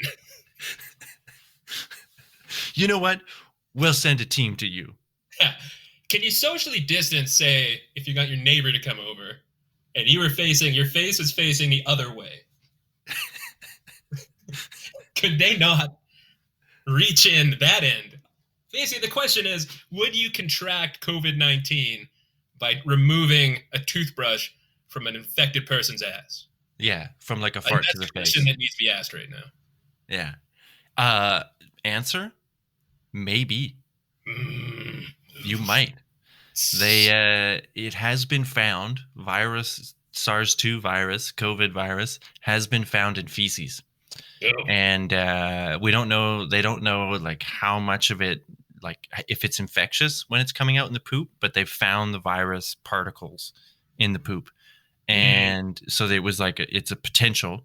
Speaker 3: You know what? We'll send a team to you.
Speaker 2: Can you socially distance, say, if you got your neighbor to come over and your face was facing the other way? Could they not reach in that end? Basically, the question is, would you contract COVID-19 by removing a toothbrush from an infected person's ass?
Speaker 3: Yeah, from like a fart to the face.
Speaker 2: That's the question that needs to be asked right now.
Speaker 3: Yeah. Answer? Maybe. You might. It has been found, SARS-2 virus, COVID virus, has been found in feces. Oh. And they don't know like how much of it, like if it's infectious when it's coming out in the poop, but they've found the virus particles in the poop. And so it was like it's a potential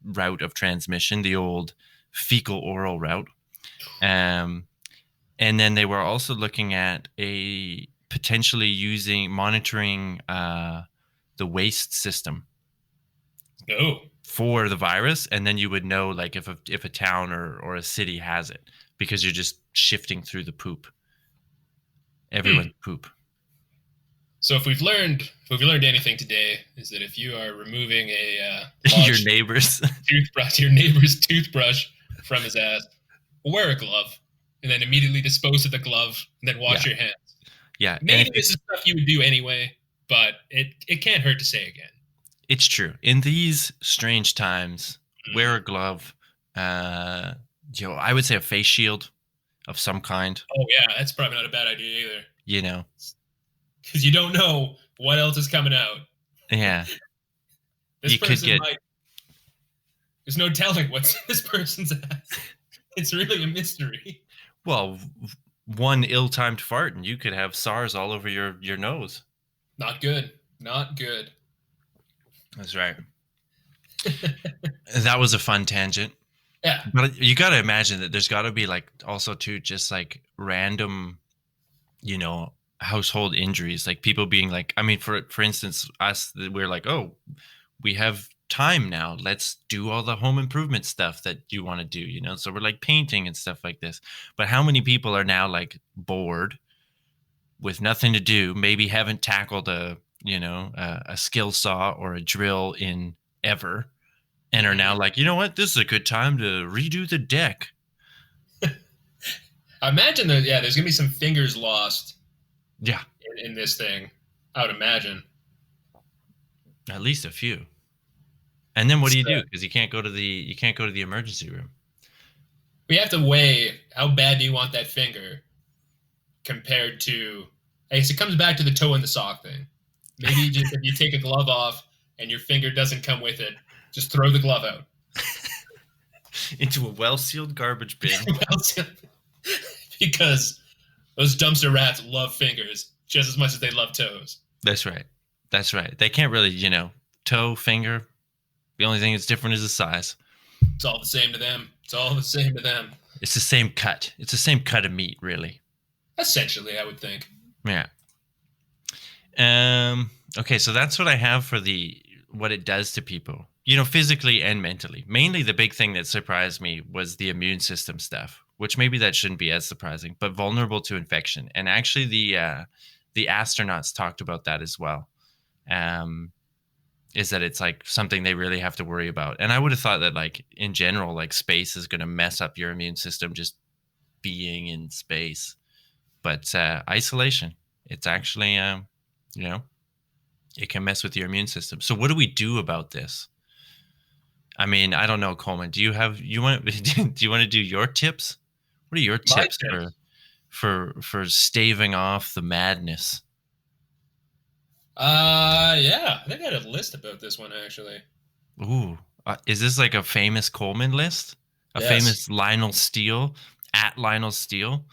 Speaker 3: route of transmission, the old fecal oral route. And then they were also looking at potentially monitoring the waste system for the virus. And then you would know like if a town or a city has it, because you're just shifting through the poop. Everyone's poop.
Speaker 2: So if we've learned anything today, is that if you are removing a
Speaker 3: Your
Speaker 2: lodged
Speaker 3: neighbors.
Speaker 2: your neighbor's toothbrush from his ass, wear a glove, and then immediately dispose of the glove, and then wash your hands.
Speaker 3: Yeah.
Speaker 2: Maybe this is stuff you would do anyway, but it can't hurt to say again.
Speaker 3: It's true. In these strange times, wear a glove. I would say a face shield of some kind.
Speaker 2: Oh yeah, that's probably not a bad idea either.
Speaker 3: You know,
Speaker 2: because you don't know what else is coming out.
Speaker 3: Yeah,
Speaker 2: this person might. There's no telling what's in this person's ass. It's really a mystery.
Speaker 3: Well, one ill-timed fart, and you could have SARS all over your nose.
Speaker 2: Not good. Not good.
Speaker 3: That's right. That was a fun tangent.
Speaker 2: Yeah.
Speaker 3: But you got to imagine that there's got to be like also too just like random, household injuries, like people being like, I mean, for instance, us, we're like, oh, we have time now. Let's do all the home improvement stuff that you want to do, So we're like painting and stuff like this. But how many people are now like bored with nothing to do? Maybe haven't tackled a skill saw or a drill in ever, and are now like, you know what? This is a good time to redo the deck.
Speaker 2: I imagine that, there's going to be some fingers lost.
Speaker 3: Yeah.
Speaker 2: In this thing, I would imagine.
Speaker 3: At least a few. And then what do you do? Because you can't go to the emergency room.
Speaker 2: We have to weigh how bad do you want that finger compared to, I guess it comes back to the toe in the sock thing. Maybe just if you take a glove off and your finger doesn't come with it, just throw the glove out.
Speaker 3: Into a well-sealed garbage bin.
Speaker 2: Because those dumpster rats love fingers just as much as they love toes.
Speaker 3: That's right. They can't really, toe, finger. The only thing that's different is the size.
Speaker 2: It's all the same to them.
Speaker 3: It's the same cut. It's the same cut of meat, really.
Speaker 2: Essentially, I would think.
Speaker 3: Yeah. Okay, so that's what I have for what it does to people, physically and mentally. Mainly the big thing that surprised me was the immune system stuff, which maybe that shouldn't be as surprising, but vulnerable to infection. And actually the astronauts talked about that as well. Is that it's like something they really have to worry about. And I would have thought that like in general, like space is going to mess up your immune system just being in space. But isolation, it's actually, it can mess with your immune system. So what do we do about this? I mean, I don't know, Coleman. Do you want to do your tips? What are your tips for staving off the madness?
Speaker 2: Yeah, I think I had a list about this one actually.
Speaker 3: Ooh, is this like a famous Coleman list?
Speaker 2: Yes.
Speaker 3: Famous Lionel Steele at Lionel Steele?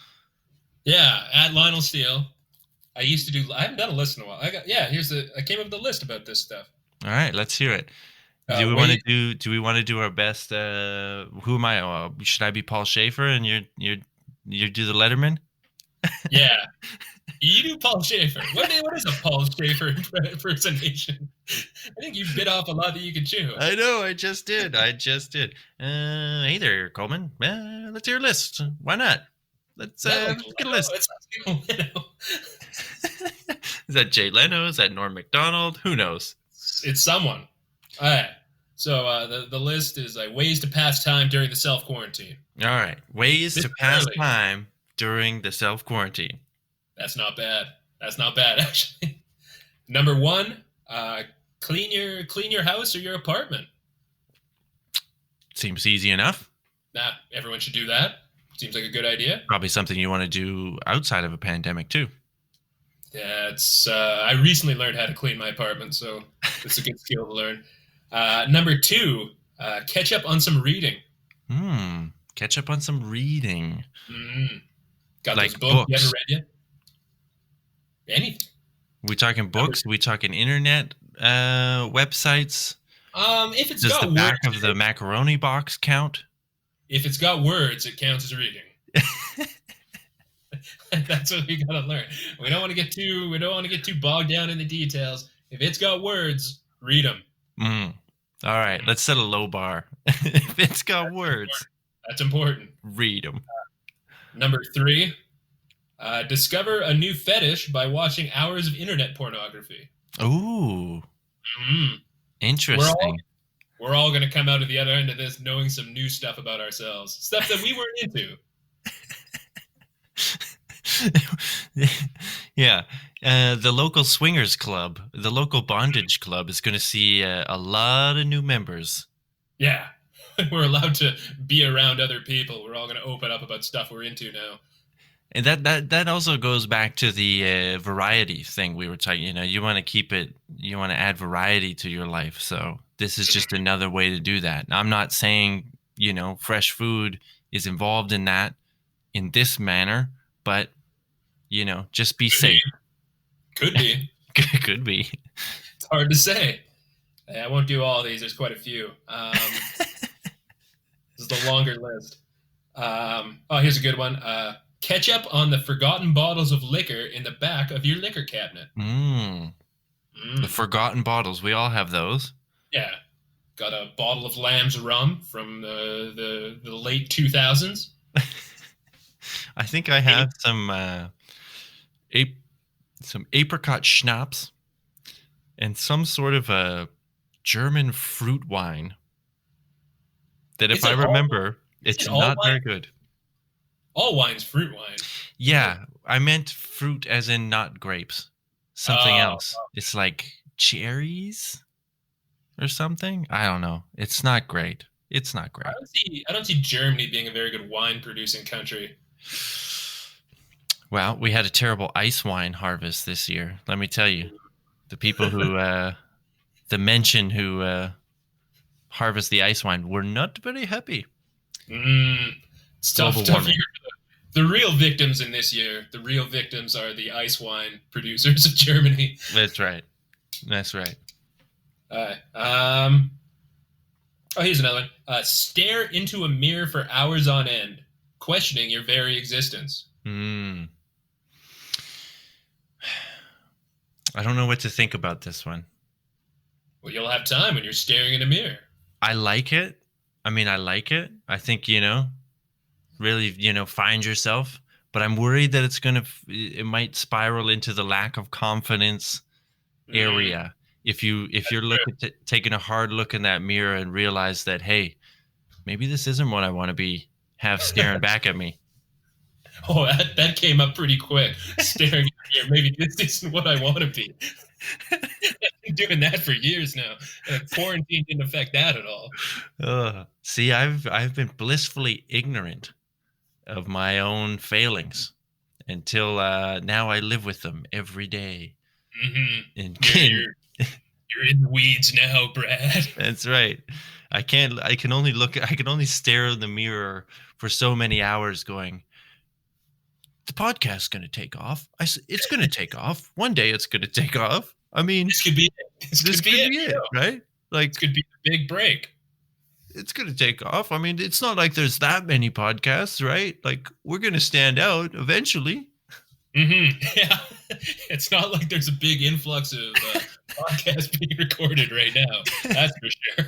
Speaker 2: Yeah, at Lionel Steele. I haven't done a list in a while. I came up with a list about this stuff.
Speaker 3: All right, let's hear it. Do we want to do our best? Who am I? Should I be Paul Schaefer and you do the Letterman?
Speaker 2: Yeah. You do Paul Schaefer. What is a Paul Schaefer impersonation? I think you bit off a lot that you could chew.
Speaker 3: I know. I just did. Hey there, Coleman. Let's hear a list. Why not? Let's get a list. Is that Jay Leno? Is that Norm Macdonald? Who knows?
Speaker 2: It's someone. All right. So the list is like ways to pass time during the self-quarantine.
Speaker 3: All right. Ways to pass time during the self-quarantine.
Speaker 2: That's not bad. Actually. Number 1, clean your house or your apartment.
Speaker 3: Seems easy enough.
Speaker 2: Nah, everyone should do that. Seems like a good idea.
Speaker 3: Probably something you want to do outside of a pandemic too.
Speaker 2: Yeah, it's. I recently learned how to clean my apartment, so it's a good skill to learn. Number 2, catch up on some reading.
Speaker 3: Catch up on some reading.
Speaker 2: Got
Speaker 3: like
Speaker 2: those books you
Speaker 3: books.
Speaker 2: haven't read yet? Anything.
Speaker 3: We talking books? We talking internet websites?
Speaker 2: If it's
Speaker 3: Does
Speaker 2: got
Speaker 3: the back
Speaker 2: words,
Speaker 3: of the macaroni box count?
Speaker 2: If it's got words, it counts as reading. That's what we gotta learn. We don't want to get too bogged down in the details. If it's got words, read them.
Speaker 3: All right, let's set a low bar. If it's got words,
Speaker 2: that's important.
Speaker 3: Read them.
Speaker 2: Number 3, Discover a new fetish by watching hours of internet pornography.
Speaker 3: Ooh,
Speaker 2: Mm.
Speaker 3: interesting.
Speaker 2: We're all going to come out of the other end of this knowing some new stuff about ourselves. Stuff that we weren't into.
Speaker 3: Yeah. The local swingers club, the local bondage club is going to see a lot of new members.
Speaker 2: Yeah. We're allowed to be around other people. We're all going to open up about stuff we're into now.
Speaker 3: And that also goes back to the variety thing we were talking. You want to keep it, you want to add variety to your life. So this is just another way to do that. I'm not saying, fresh food is involved in that in this manner, but, just be safe.
Speaker 2: Could be.
Speaker 3: Could be.
Speaker 2: It's hard to say. I won't do all these. There's quite a few. This is the longer list. Here's a good one. Ketchup on the forgotten bottles of liquor in the back of your liquor cabinet.
Speaker 3: The forgotten bottles. We all have those.
Speaker 2: Yeah. Got a bottle of Lamb's rum from the late 2000s.
Speaker 3: I think I have some apricot schnapps and some sort of a German fruit wine that, if I remember, it's not very good.
Speaker 2: All wine's fruit wine.
Speaker 3: Yeah, I meant fruit as in not grapes. Something else. It's like cherries or something. I don't know. It's not great. It's not great.
Speaker 2: I don't see Germany being a very good wine producing country.
Speaker 3: Well, we had a terrible ice wine harvest this year. Let me tell you, the people who, the Menschen who harvest the ice wine were not very happy.
Speaker 2: It's tough year. The real victims in this year, the real victims are the ice wine producers of Germany.
Speaker 3: That's right. That's right.
Speaker 2: Here's another one. Stare into a mirror for hours on end, questioning your very existence.
Speaker 3: I don't know what to think about this one.
Speaker 2: Well, you'll have time when you're staring in a mirror.
Speaker 3: I like it. I like it. I think, really, find yourself. But I'm worried that it might spiral into the lack of confidence area. If you're taking a hard look in that mirror and realize that, hey, maybe this isn't what I want to have staring back at me.
Speaker 2: Oh, that came up pretty quick. Staring at the mirror, maybe this isn't what I want to be. I've been doing that for years now. Quarantine didn't affect that at all.
Speaker 3: See, I've been blissfully ignorant of my own failings until now. I live with them every day.
Speaker 2: You're in the weeds now, Brad.
Speaker 3: That's right. I can only stare in the mirror for so many hours going, the podcast's going to take off. It's going to take off. One day it's going to take off.
Speaker 2: This could be it. This could be it,
Speaker 3: right? Like,
Speaker 2: this could be the big break.
Speaker 3: It's going to take off. It's not like there's that many podcasts, right? Like, we're going to stand out eventually.
Speaker 2: Yeah. It's not like there's a big influx of podcasts being recorded right now. That's for sure.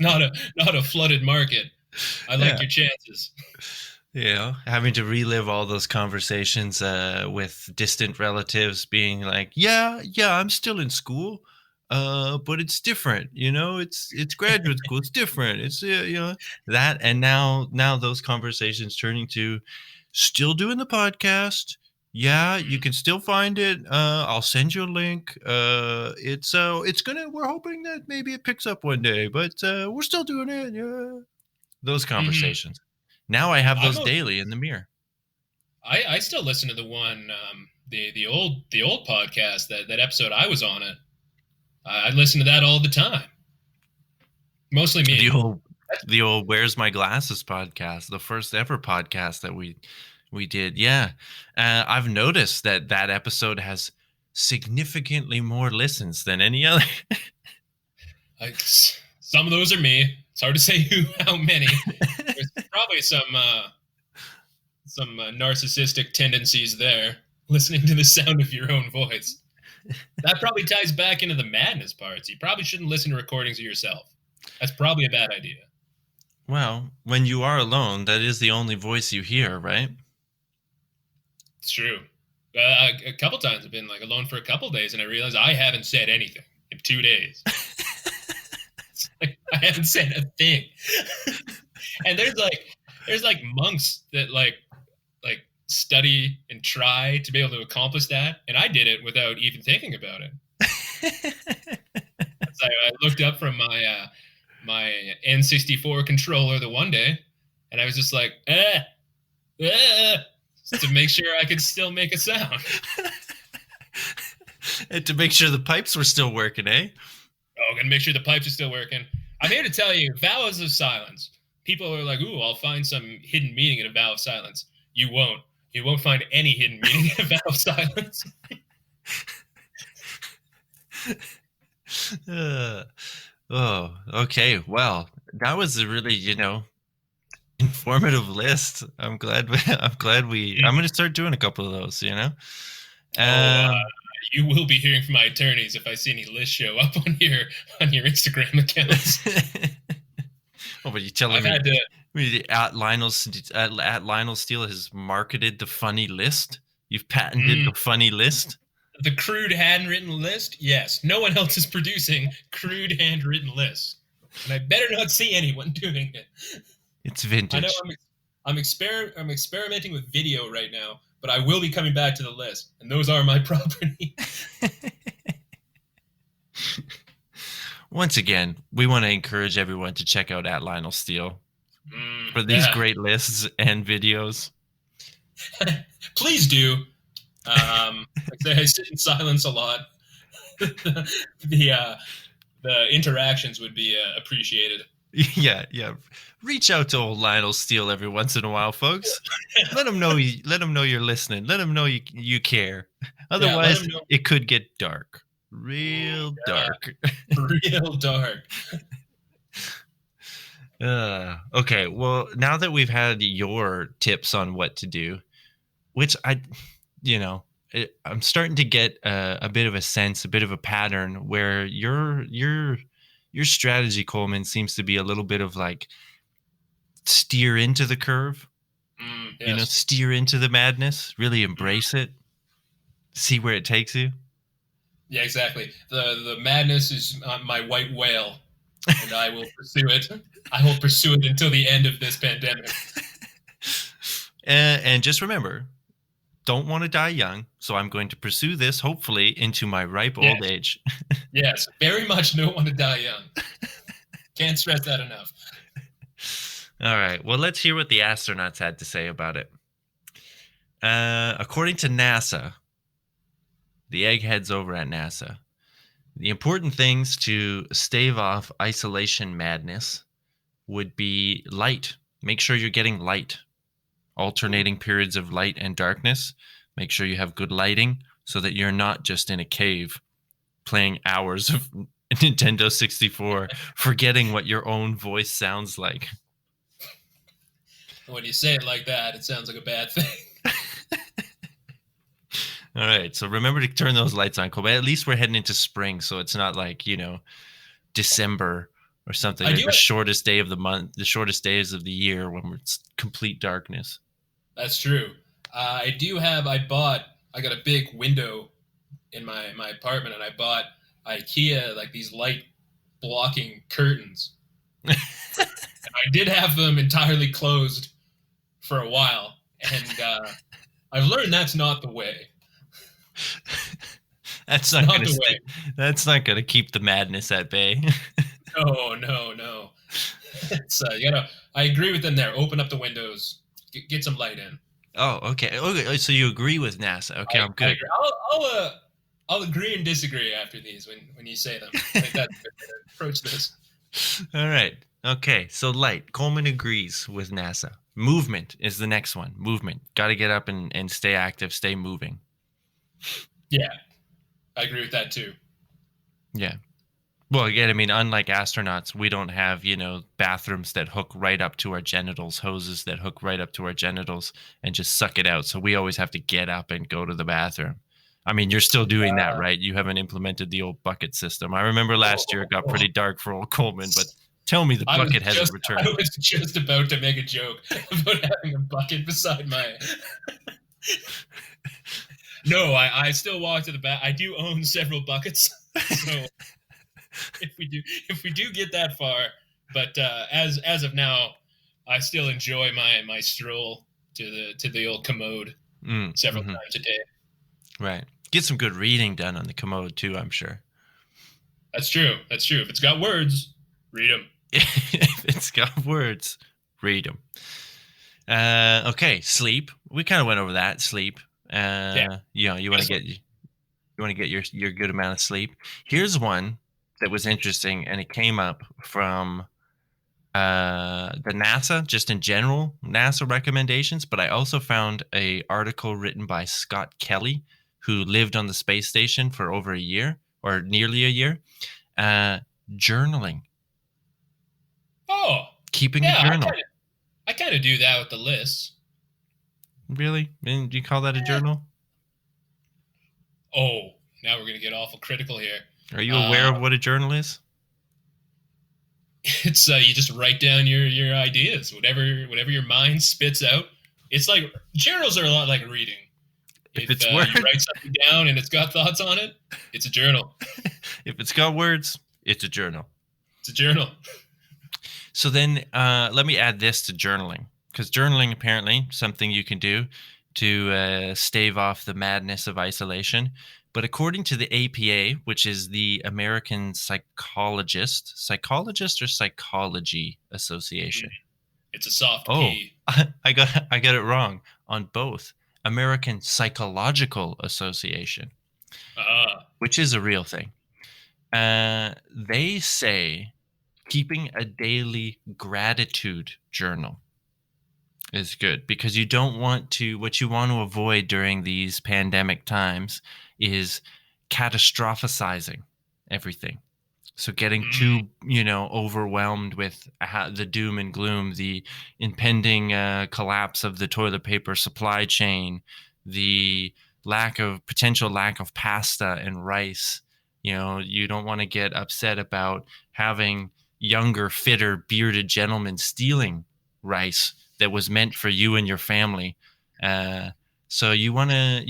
Speaker 2: Not a flooded market. I like your chances.
Speaker 3: Having to relive all those conversations with distant relatives being like, yeah, I'm still in school, but it's different, it's graduate school, it's different, it's that, and now those conversations turning to still doing the podcast. Yeah, you can still find it. I'll send you a link. We're hoping that maybe it picks up one day, but we're still doing it. Yeah, those conversations. Now I have those daily in the mirror.
Speaker 2: I still listen to the one, the old podcast, that episode I was on it. I listen to that all the time. Mostly me.
Speaker 3: The old Where's My Glasses podcast, the first ever podcast that we did. Yeah. I've noticed that episode has significantly more listens than any other.
Speaker 2: Some of those are me. It's hard to say how many. There's probably some narcissistic tendencies there, listening to the sound of your own voice. That probably ties back into the madness parts. You probably shouldn't listen to recordings of yourself. That's probably a bad idea.
Speaker 3: Well, when you are alone, that is the only voice you hear, right?
Speaker 2: It's true. A couple times I've been like alone for a couple days, and I realize I haven't said anything in 2 days. It's like, I haven't said a thing. And there's like monks that like study and try to be able to accomplish that, and I did it without even thinking about it. So I looked up from my N64 controller the one day, and I was just like, to make sure I could still make a sound.
Speaker 3: And to make sure the pipes were still working, eh?
Speaker 2: Oh, gonna make sure the pipes are still working. I'm here to tell you, vows of silence. People are like, ooh, I'll find some hidden meaning in a vow of silence. You won't. You won't find any hidden meaning in a vow of silence.
Speaker 3: Oh, okay. Well, that was a really, informative list. I'm glad I'm going to start doing a couple of those,
Speaker 2: You will be hearing from my attorneys if I see any lists show up on your Instagram accounts.
Speaker 3: Oh, but you telling me at Lionel Steele has marketed the funny list? You've patented the funny list?
Speaker 2: The crude handwritten list? Yes. No one else is producing crude handwritten lists. And I better not see anyone doing it.
Speaker 3: It's vintage.
Speaker 2: I know I'm experimenting with video right now, but I will be coming back to the list, and those are my property.
Speaker 3: Once again, we want to encourage everyone to check out at Lionel Steele for these great lists and videos.
Speaker 2: Please do. I sit in silence a lot. The interactions would be appreciated.
Speaker 3: Yeah. Reach out to old Lionel Steele every once in a while, folks. Let him know you're listening. Let him know you care. Otherwise, it could get dark. Real dark.
Speaker 2: Real dark.
Speaker 3: Okay, well, now that we've had your tips on what to do, which I'm starting to get a bit of a sense, a bit of a pattern where your strategy, Coleman, seems to be a little bit of like steer into the curve,
Speaker 2: yes.
Speaker 3: Steer into the madness, really embrace it, see where it takes you.
Speaker 2: Yeah, exactly. The madness is my white whale, and I will pursue it. I will pursue it until the end of this pandemic.
Speaker 3: And just remember, don't want to die young, so I'm going to pursue this, hopefully, into my ripe old age.
Speaker 2: Yes, very much don't want to die young. Can't stress that enough.
Speaker 3: All right, well, let's hear what the astronauts had to say about it. According to NASA, the eggheads over at NASA, the important things to stave off isolation madness would be light. Make sure you're getting light. Alternating periods of light and darkness. Make sure you have good lighting so that you're not just in a cave playing hours of Nintendo 64, forgetting what your own voice sounds like.
Speaker 2: When you say it like that, it sounds like a bad thing.
Speaker 3: All right, so remember to turn those lights on, Cole. At least we're heading into spring, so it's not like, December or something. The shortest day of the month, the shortest days of the year when it's complete darkness.
Speaker 2: That's true. I got a big window in my apartment, and I bought IKEA, like these light blocking curtains. And I did have them entirely closed for a while, and I've learned that's not the way.
Speaker 3: That's not going to keep the madness at bay.
Speaker 2: No. It's I agree with them there. Open up the windows, get some light in.
Speaker 3: Oh, okay. So you agree with NASA? Okay, I'm good.
Speaker 2: I'll agree and disagree after these when you say them. I think that's a good way to approach this.
Speaker 3: All right. Okay. So light. Coleman agrees with NASA. Movement is the next one. Movement. Got to get up and stay active, stay moving.
Speaker 2: Yeah, I agree with that too.
Speaker 3: Yeah. Well, again, I mean, unlike astronauts, we don't have, bathrooms that hook right up to our genitals, hoses that hook right up to our genitals and just suck it out. So we always have to get up and go to the bathroom. I mean, you're still doing that, right? You haven't implemented the old bucket system. I remember last year it got pretty dark for old Coleman, but tell me the bucket hasn't returned.
Speaker 2: I was just about to make a joke about having a bucket beside my No, I still walk to the back. I do own several buckets, so if we do get that far, but as of now, I still enjoy my stroll to the old commode several times a day.
Speaker 3: Right. Get some good reading done on the commode too, I'm sure.
Speaker 2: That's true. That's true. If it's got words, read them.
Speaker 3: If it's got words, read them. Okay, sleep. We kind of went over that. Sleep. You know, you want to get your good amount of sleep. Here's one that was interesting, and it came up from the NASA, just in general, NASA recommendations. But I also found a article written by Scott Kelly, who lived on the space station for over a year, or nearly a year. Journaling.
Speaker 2: Oh,
Speaker 3: keeping a journal.
Speaker 2: I kind of do that with the lists.
Speaker 3: Really? And do you call that a journal?
Speaker 2: Oh, now we're gonna get awful critical here.
Speaker 3: Are you aware of what a journal is?
Speaker 2: It's you just write down your ideas, whatever your mind spits out. It's like journals are a lot like reading. If it's you write something down and it's got thoughts on it, it's a journal.
Speaker 3: If it's got words, it's a journal.
Speaker 2: It's a journal.
Speaker 3: So then let me add this to journaling, because journaling apparently something you can do to stave off the madness of isolation. But according to the APA, which is the American Psychology Association.
Speaker 2: It's a soft P.
Speaker 3: I got it wrong on both. American Psychological Association, which is a real thing. They say keeping a daily gratitude journal is good, because you don't want to, what you want to avoid during these pandemic times is catastrophizing everything. So getting too, overwhelmed with the doom and gloom, the impending collapse of the toilet paper supply chain, the potential lack of pasta and rice. You don't want to get upset about having younger, fitter, bearded gentlemen stealing rice that was meant for you and your family. So you want to.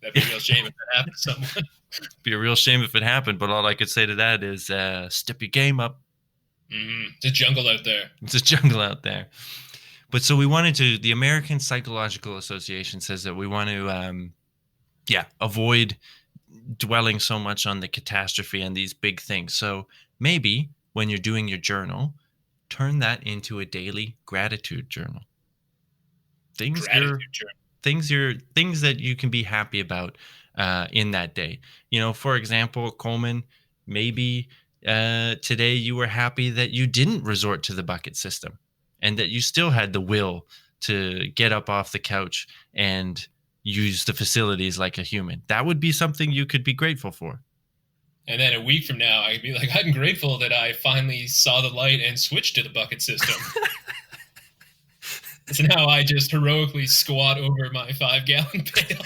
Speaker 2: That'd be a real shame if that happened to someone.
Speaker 3: Be a real shame if it happened, but all I could say to that is step your game up.
Speaker 2: It's a jungle out there.
Speaker 3: It's a jungle out there. But so we wanted to, the American Psychological Association says that we want to, avoid dwelling so much on the catastrophe and these big things. So maybe when you're doing your journal, turn that into a daily gratitude journal. Things that you can be happy about in that day. For example, Coleman, maybe today you were happy that you didn't resort to the bucket system and that you still had the will to get up off the couch and use the facilities like a human. That would be something you could be grateful for.
Speaker 2: And then a week from now, I'd be like, I'm grateful that I finally saw the light and switched to the bucket system. So now I just heroically squat over my 5-gallon pail.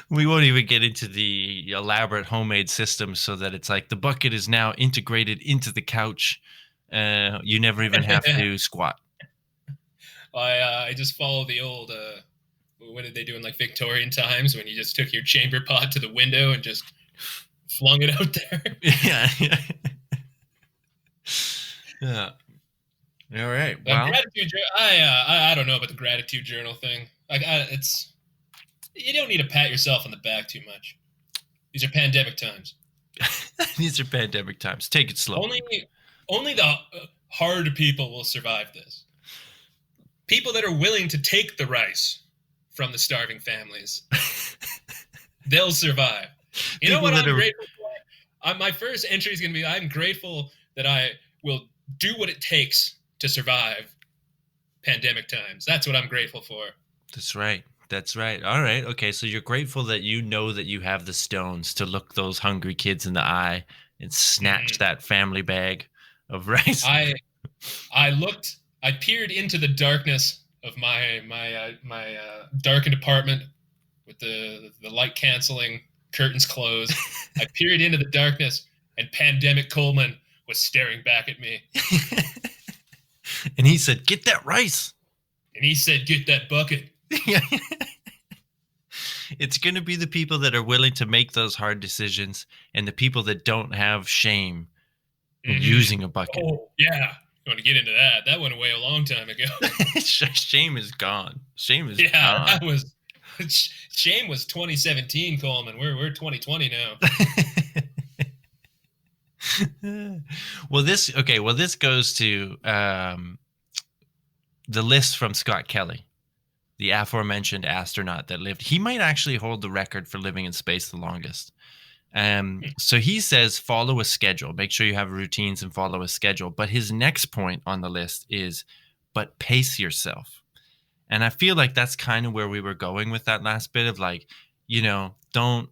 Speaker 3: We won't even get into the elaborate homemade system so that it's like the bucket is now integrated into the couch. You never even have to squat.
Speaker 2: I just follow the old, what did they do in like Victorian times when you just took your chamber pot to the window and just flung it out there?
Speaker 3: Yeah. All right.
Speaker 2: Well, gratitude. I don't know about the gratitude journal thing. You don't need to pat yourself on the back too much. These are pandemic times.
Speaker 3: These are pandemic times. Take it slow.
Speaker 2: Only the hard people will survive this. People that are willing to take the rice from the starving families, they'll survive. You know what I'm grateful for? My first entry is going to be, I'm grateful that I will do what it takes to survive pandemic times. That's what I'm grateful for.
Speaker 3: That's right. All right. Okay. So you're grateful that you know that you have the stones to look those hungry kids in the eye and snatch that family bag of rice.
Speaker 2: I peered into the darkness of my darkened apartment with the light canceling curtains closed. I peered into the darkness, and pandemic Coleman was staring back at me.
Speaker 3: And he said, "Get that rice."
Speaker 2: And he said, "Get that bucket."
Speaker 3: It's going to be the people that are willing to make those hard decisions and the people that don't have shame in using a bucket.
Speaker 2: Oh, yeah. You want to get into that? That went away a long time ago.
Speaker 3: Shame is gone. Shame is
Speaker 2: Yeah,
Speaker 3: gone.
Speaker 2: that was... Shame was 2017, Coleman. We're 2020 now.
Speaker 3: Well, this goes to the list from Scott Kelly, the aforementioned astronaut that lived. He might actually hold the record for living in space the longest. So he says, follow a schedule. Make sure you have routines and follow a schedule. But his next point on the list is, but pace yourself. And I feel like that's kind of where we were going with that last bit of like, you know, don't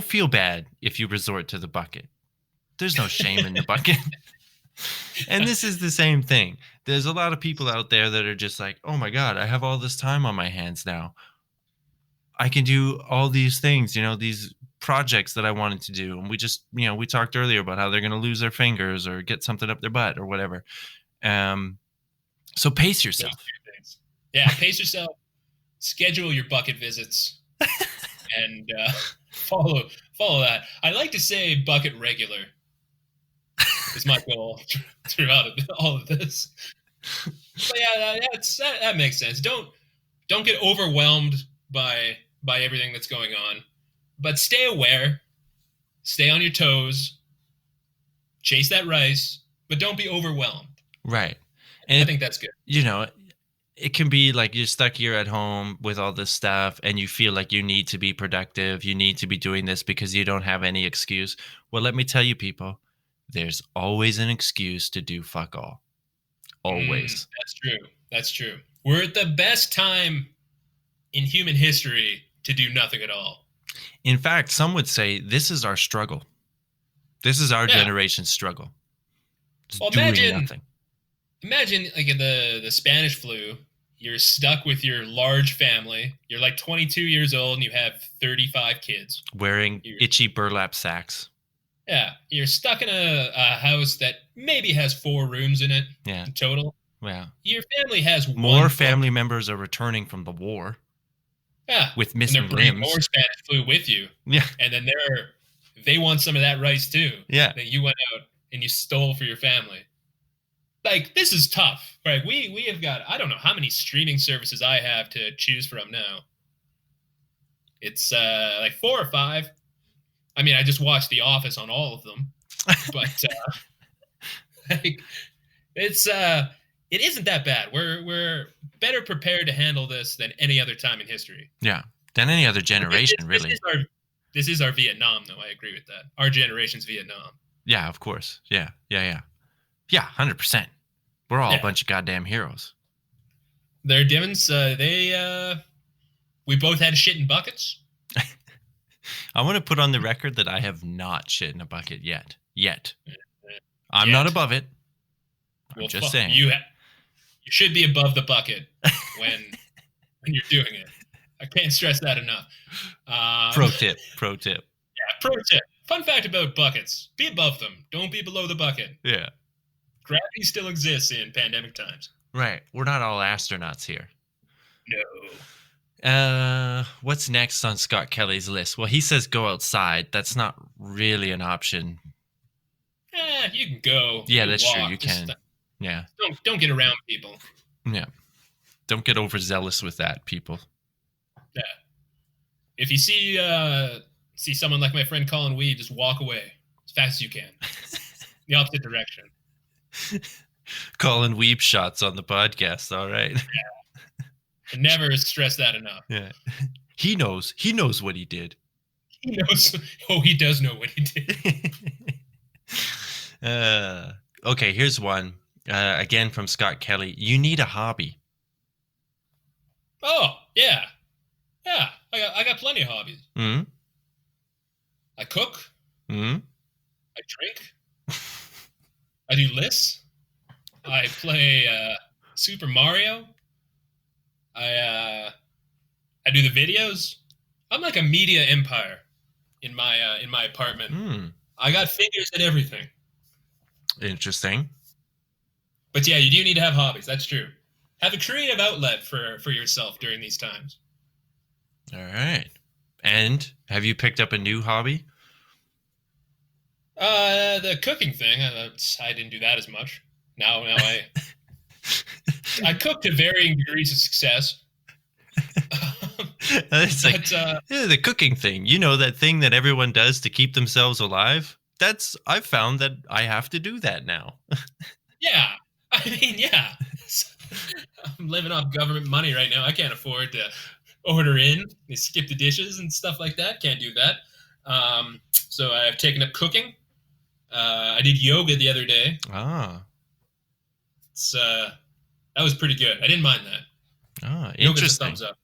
Speaker 3: feel bad if you resort to the bucket. There's no shame in the bucket. And this is the same thing. There's a lot of people out there that are just like, oh my God, I have all this time on my hands now. I can do all these things, you know, these projects that I wanted to do. And we just, you know, we talked earlier about how they're going to lose their fingers or get something up their butt or whatever. So pace yourself.
Speaker 2: Yeah, pace yourself. Schedule your bucket visits. And follow that. I like to say bucket regular is my goal throughout all of this. But yeah, that makes sense. Don't get overwhelmed by everything that's going on, but stay aware, stay on your toes, chase that rice, but don't be overwhelmed.
Speaker 3: Right. And
Speaker 2: I think that's good.
Speaker 3: You know, it can be like you're stuck here at home with all this stuff and you feel like you need to be productive. You need to be doing this because you don't have any excuse. Well, let me tell you, people, there's always an excuse to do fuck all. Always.
Speaker 2: That's true. We're at the best time in human history to do nothing at all.
Speaker 3: In fact, some would say this is our struggle. This is our generation's struggle. Just doing nothing.
Speaker 2: Imagine like in the Spanish flu, you're stuck with your large family. You're like 22 years old and you have 35 kids.
Speaker 3: Wearing itchy burlap sacks.
Speaker 2: Yeah. You're stuck in a house that maybe has 4 rooms in it in total.
Speaker 3: Yeah.
Speaker 2: Your family has
Speaker 3: more family members are returning from the war.
Speaker 2: Yeah.
Speaker 3: With missing
Speaker 2: and they're bringing
Speaker 3: limbs.
Speaker 2: More Spanish flu with you.
Speaker 3: Yeah.
Speaker 2: And then they want some of that rice too.
Speaker 3: Yeah.
Speaker 2: That you went out and you stole for your family. Like, this is tough, right? We have got, I don't know how many streaming services I have to choose from now. It's like 4 or 5. I mean, I just watched The Office on all of them, but like, it isn't that bad. We're better prepared to handle this than any other time in history.
Speaker 3: Yeah, than any other generation, really.
Speaker 2: This is our Vietnam, though. I agree with that. Our generation's Vietnam.
Speaker 3: Yeah, of course. Yeah, 100%. We're all a bunch of goddamn heroes.
Speaker 2: They're Dimmons. We both had shit in buckets.
Speaker 3: I want to put on the record that I have not shit in a bucket yet. I'm not above it. I'm just saying.
Speaker 2: You should be above the bucket when you're doing it. I can't stress that enough.
Speaker 3: Pro tip.
Speaker 2: Yeah, pro tip. Fun fact about buckets. Be above them. Don't be below the bucket.
Speaker 3: Yeah.
Speaker 2: Gravity still exists in pandemic times.
Speaker 3: Right. We're not all astronauts here.
Speaker 2: No.
Speaker 3: What's next on Scott Kelly's list? Well, he says go outside. That's not really an option.
Speaker 2: You can go.
Speaker 3: Yeah, that's true. You can. Yeah.
Speaker 2: Don't get around people.
Speaker 3: Yeah. Don't get overzealous with that, people.
Speaker 2: Yeah. If you see someone like my friend Colin Weed, just walk away as fast as you can. The opposite direction.
Speaker 3: Colin Weeb shots on the podcast. All right.
Speaker 2: Yeah. I never stress that enough.
Speaker 3: Yeah. He knows what he did.
Speaker 2: He knows. Oh, he does know what he
Speaker 3: did. Okay, here's one. Again from Scott Kelly. You need a hobby.
Speaker 2: Oh, yeah. Yeah. I got plenty of hobbies.
Speaker 3: Mm-hmm.
Speaker 2: I cook.
Speaker 3: Mm-hmm.
Speaker 2: I drink. I do lists. I play Super Mario. I do the videos. I'm like a media empire in my apartment. I got fingers at everything.
Speaker 3: Interesting.
Speaker 2: But yeah, you do need to have hobbies. That's true. Have a creative outlet for yourself during these times.
Speaker 3: All right. And have you picked up a new hobby?
Speaker 2: The cooking thing. I didn't do that as much. Now I cook to varying degrees of success.
Speaker 3: It's like
Speaker 2: But
Speaker 3: the cooking thing. You know, that thing that everyone does to keep themselves alive. I've found that I have to do that now.
Speaker 2: yeah, I mean, yeah. I'm living off government money right now. I can't afford to order in, skip the dishes and stuff like that. Can't do that. So I've taken up cooking. I did yoga the other day.
Speaker 3: Ah.
Speaker 2: That was pretty good. I didn't mind that.
Speaker 3: Oh,
Speaker 2: Yoga's a
Speaker 3: interesting.
Speaker 2: thumbs up.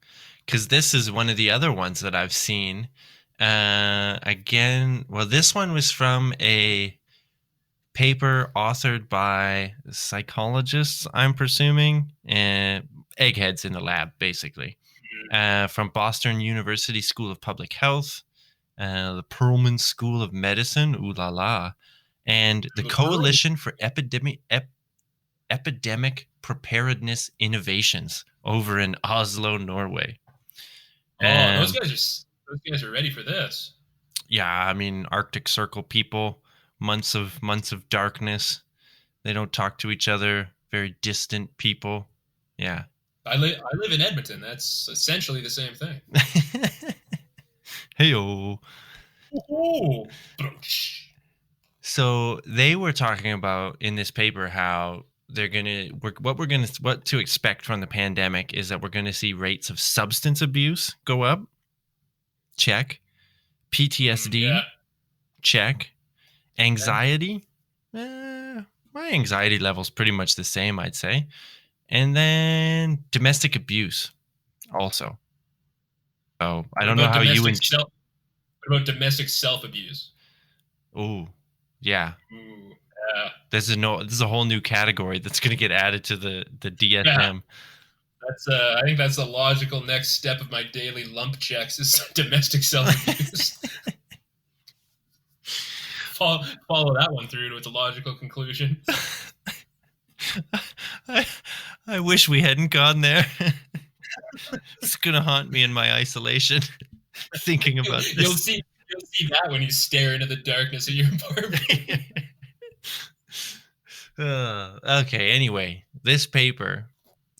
Speaker 3: Because this is one of the other ones that I've seen. Again, well, this one was from a paper authored by psychologists, I'm presuming, and eggheads in the lab, basically, from Boston University School of Public Health, the Perelman School of Medicine, ooh la la, and the Coalition for Epidemic Preparedness Innovations over in Oslo, Norway.
Speaker 2: Oh, those guys are ready for this.
Speaker 3: Yeah, I mean, Arctic Circle people, months of darkness. They don't talk to each other. Very distant people. Yeah.
Speaker 2: I live in Edmonton. That's essentially the same thing.
Speaker 3: Hey-o.
Speaker 2: Oh.
Speaker 3: So they were talking about in this paper how what to expect from the pandemic is that we're going to see rates of substance abuse go up. Check. PTSD. Check. Anxiety. My anxiety level's pretty much the same, I'd say. And then domestic abuse also. Oh, I don't know how you would.
Speaker 2: What about domestic self-abuse?
Speaker 3: Oh, yeah.
Speaker 2: Ooh,
Speaker 3: There's a whole new category that's going to get added to the DSM.
Speaker 2: Yeah. I think that's a logical next step of my daily lump checks is domestic self-abuse. Follow that one through to its logical conclusion.
Speaker 3: I wish we hadn't gone there. It's gonna haunt me in my isolation, thinking about this.
Speaker 2: You'll see that when you stare into the darkness of your apartment.
Speaker 3: Okay. Anyway, this paper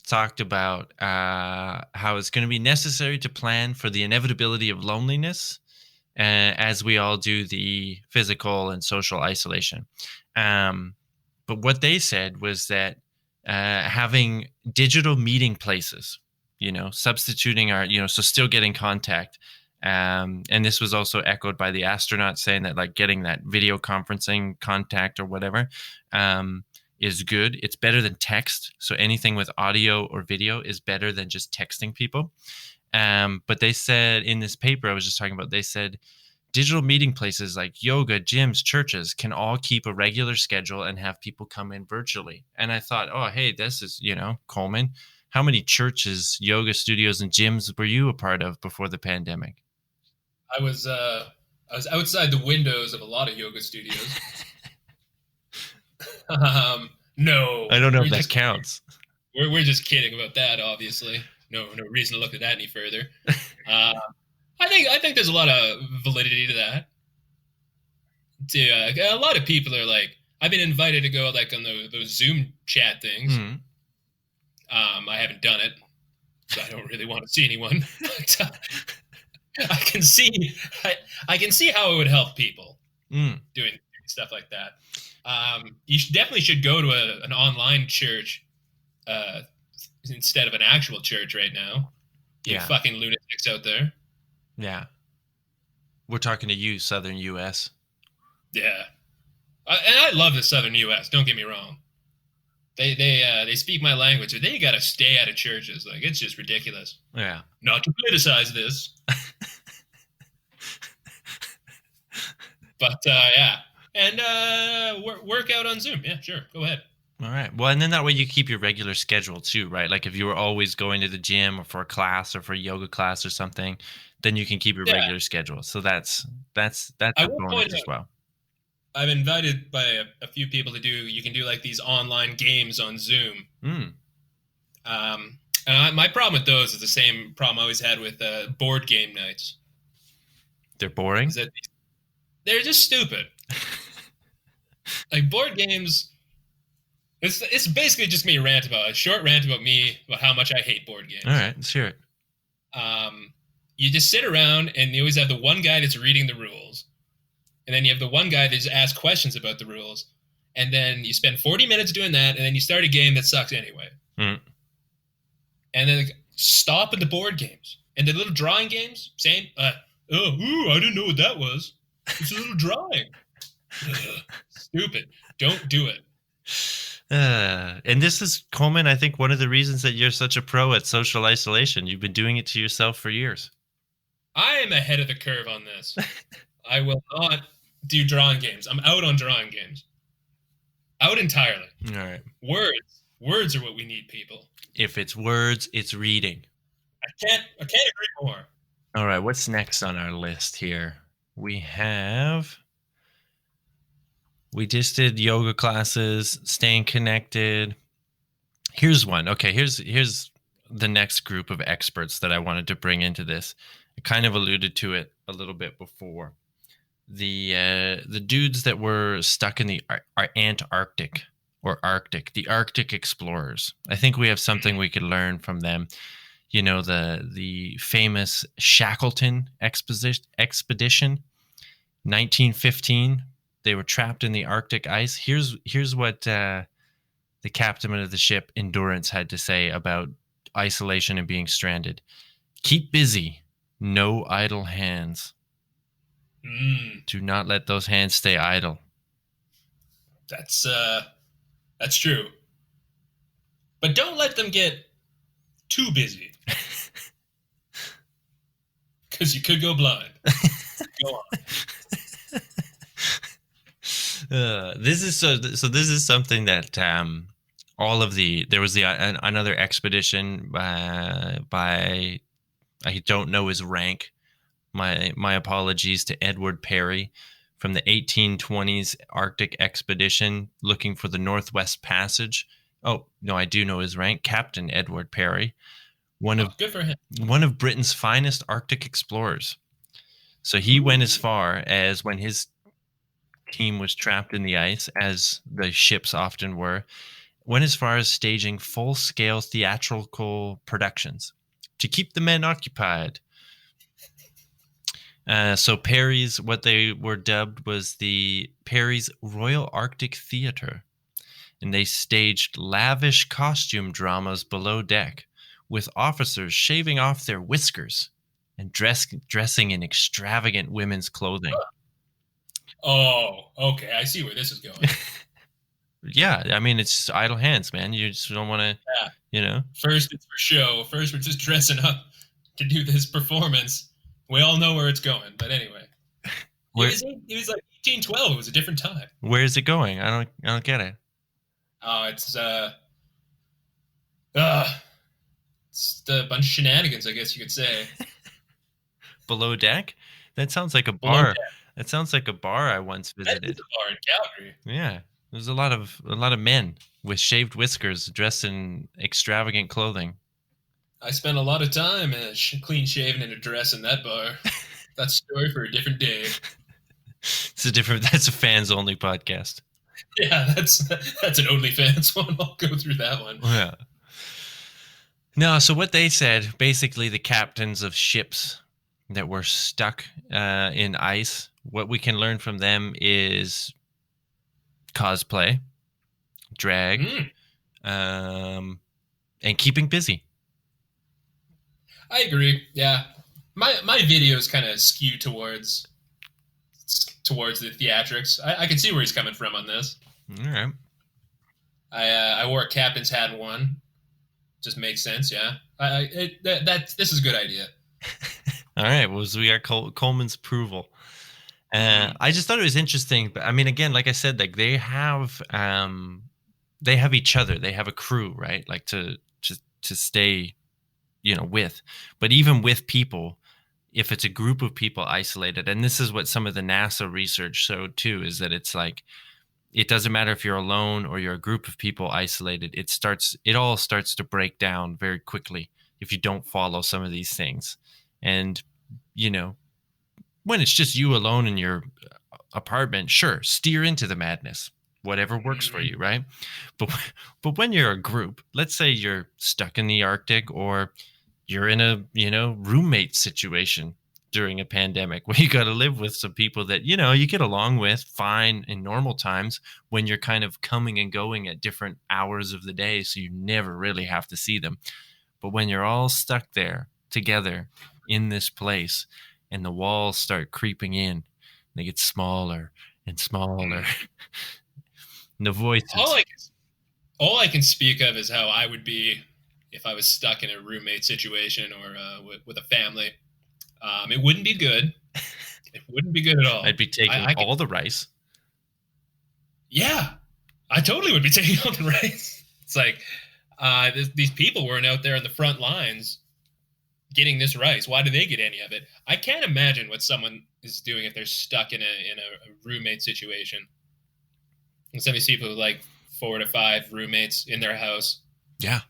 Speaker 3: talked about how it's going to be necessary to plan for the inevitability of loneliness as we all do the physical and social isolation. But what they said was that having digital meeting places, substituting so still getting contact. And this was also echoed by the astronauts saying that like getting that video conferencing contact or whatever is good. It's better than text. So anything with audio or video is better than just texting people. But they said in this paper I was just talking about, they said digital meeting places like yoga, gyms, churches can all keep a regular schedule and have people come in virtually. And I thought, oh, hey, this is, Coleman, how many churches, yoga studios, and gyms were you a part of before the pandemic?
Speaker 2: I was outside the windows of a lot of yoga studios. No,
Speaker 3: I don't know if that counts.
Speaker 2: We're just kidding about that, obviously. No reason to look at that any further. I think there's a lot of validity to that. A lot of people are like, I've been invited to go like on those Zoom chat things.
Speaker 3: Mm-hmm.
Speaker 2: I haven't done it, so I don't really want to see anyone. But, I can see how it would help people doing stuff like that. You definitely should go to an online church instead of an actual church right now. You fucking lunatics out there.
Speaker 3: Yeah. We're talking to you, Southern U.S.
Speaker 2: Yeah. And I love the Southern U.S., don't get me wrong. They speak my language, but they got to stay out of churches. Like, it's just ridiculous.
Speaker 3: Yeah.
Speaker 2: Not to politicize this. But, yeah. And work out on Zoom. Yeah, sure. Go ahead.
Speaker 3: All right. Well, and then that way you keep your regular schedule too, right? Like if you were always going to the gym or for a class or for a yoga class or something, then you can keep your regular schedule. So that's a bonus as well.
Speaker 2: I've invited by a few people to do. You can do like these online games on Zoom.
Speaker 3: Mm.
Speaker 2: And my problem with those is the same problem I always had with board game nights.
Speaker 3: They're boring.
Speaker 2: Is that they're just stupid. Like board games, it's basically just me a short rant about me about how much I hate board games.
Speaker 3: All right, let's hear it.
Speaker 2: You just sit around and you always have the one guy that's reading the rules, and then you have the one guy that just asks questions about the rules, and then you spend 40 minutes doing that, and then you start a game that sucks anyway.
Speaker 3: Mm.
Speaker 2: And then stop at the board games and the little drawing games. Same. I didn't know what that was. It's a little drawing. Stupid. Don't do it.
Speaker 3: And this is, Coleman, I think one of the reasons that you're such a pro at social isolation. You've been doing it to yourself for years. I
Speaker 2: am ahead of the curve on this. I will not do drawing games. I'm out on drawing games. Out entirely.
Speaker 3: All right.
Speaker 2: Words are what we need, people.
Speaker 3: If it's words, it's reading.
Speaker 2: I can't agree more.
Speaker 3: All right, what's next on our list here? We just did yoga classes, staying connected. Here's one. Okay, here's the next group of experts that I wanted to bring into this. I kind of alluded to it a little bit before. The dudes that were stuck in the Antarctic or Arctic, the Arctic explorers. I think we have something we could learn from them. You know, the famous Shackleton expedition, 1915. They were trapped in the Arctic ice. Here's what the captain of the ship Endurance had to say about isolation and being stranded. Keep busy, no idle hands. Do not let those hands stay idle.
Speaker 2: That's true. But don't let them get too busy. Because you could go blind. Go on.
Speaker 3: This is something that there was another expedition by I don't know his rank. My apologies to Edward Perry from the 1820s Arctic expedition looking for the Northwest Passage. Oh no, I do know his rank, Captain Edward Perry,
Speaker 2: good for him.
Speaker 3: One of Britain's finest Arctic explorers. So he went as far as, when his team was trapped in the ice, as the ships often were, went as far as staging full-scale theatrical productions to keep the men occupied. So Perry's, what they were dubbed was the Perry's Royal Arctic Theatre. And they staged lavish costume dramas below deck, with officers shaving off their whiskers and dressing in extravagant women's clothing.
Speaker 2: Oh, okay. I see where this is going.
Speaker 3: Yeah, I mean, it's idle hands, man. You just don't want to,
Speaker 2: First, it's for show. First, we're just dressing up to do this performance. We all know where it's going, but anyway. It was like 1812. It was a different time.
Speaker 3: Where is it going? I don't get it.
Speaker 2: Oh, it's a bunch of shenanigans, I guess you could say.
Speaker 3: Below deck? That sounds like a bar. That sounds like a bar I once visited.
Speaker 2: That is a bar in Calgary.
Speaker 3: Yeah, there's a lot of men with shaved whiskers dressed in extravagant clothing.
Speaker 2: I spent a lot of time clean shaven in a dress in that bar. That's a story for a different day.
Speaker 3: That's a fans only podcast.
Speaker 2: Yeah, that's an OnlyFans one. I'll go through that one.
Speaker 3: Yeah. No, so what they said, basically the captains of ships that were stuck in ice, what we can learn from them is cosplay, drag, and keeping busy.
Speaker 2: I agree. Yeah. My videos kind of skew towards the theatrics. I can see where he's coming from on this.
Speaker 3: All right.
Speaker 2: I wore a captain's hat in one. Just makes sense, yeah. This is a good idea.
Speaker 3: All right. Well, so we got Coleman's approval. I just thought it was interesting. But I mean, again, like I said, like they have each other. They have a crew, right? Like to stay, with. But even with people, if it's a group of people isolated, and this is what some of the NASA research showed too, is that it's like, it doesn't matter if you're alone or you're a group of people isolated. It all starts to break down very quickly if you don't follow some of these things. And, you know, when it's just you alone in your apartment, sure, steer into the madness, whatever works for you, right? But when you're a group, let's say you're stuck in the Arctic, or you're in a, roommate situation during a pandemic where you got to live with some people that, you get along with fine in normal times, when you're kind of coming and going at different hours of the day, so you never really have to see them. But when you're all stuck there together in this place, and the walls start creeping in, they get smaller and smaller. And the voices.
Speaker 2: All I can speak of is how I would be if I was stuck in a roommate situation or with a family. It wouldn't be good. It wouldn't be good at all.
Speaker 3: I'd be taking all the rice.
Speaker 2: Yeah, I totally would be taking all the rice. It's like these people weren't out there on the front lines getting this rice. Why do they get any of it? I can't imagine what someone is doing if they're stuck in a roommate situation. And some of these people like 4 to 5 roommates in their house.
Speaker 3: Yeah.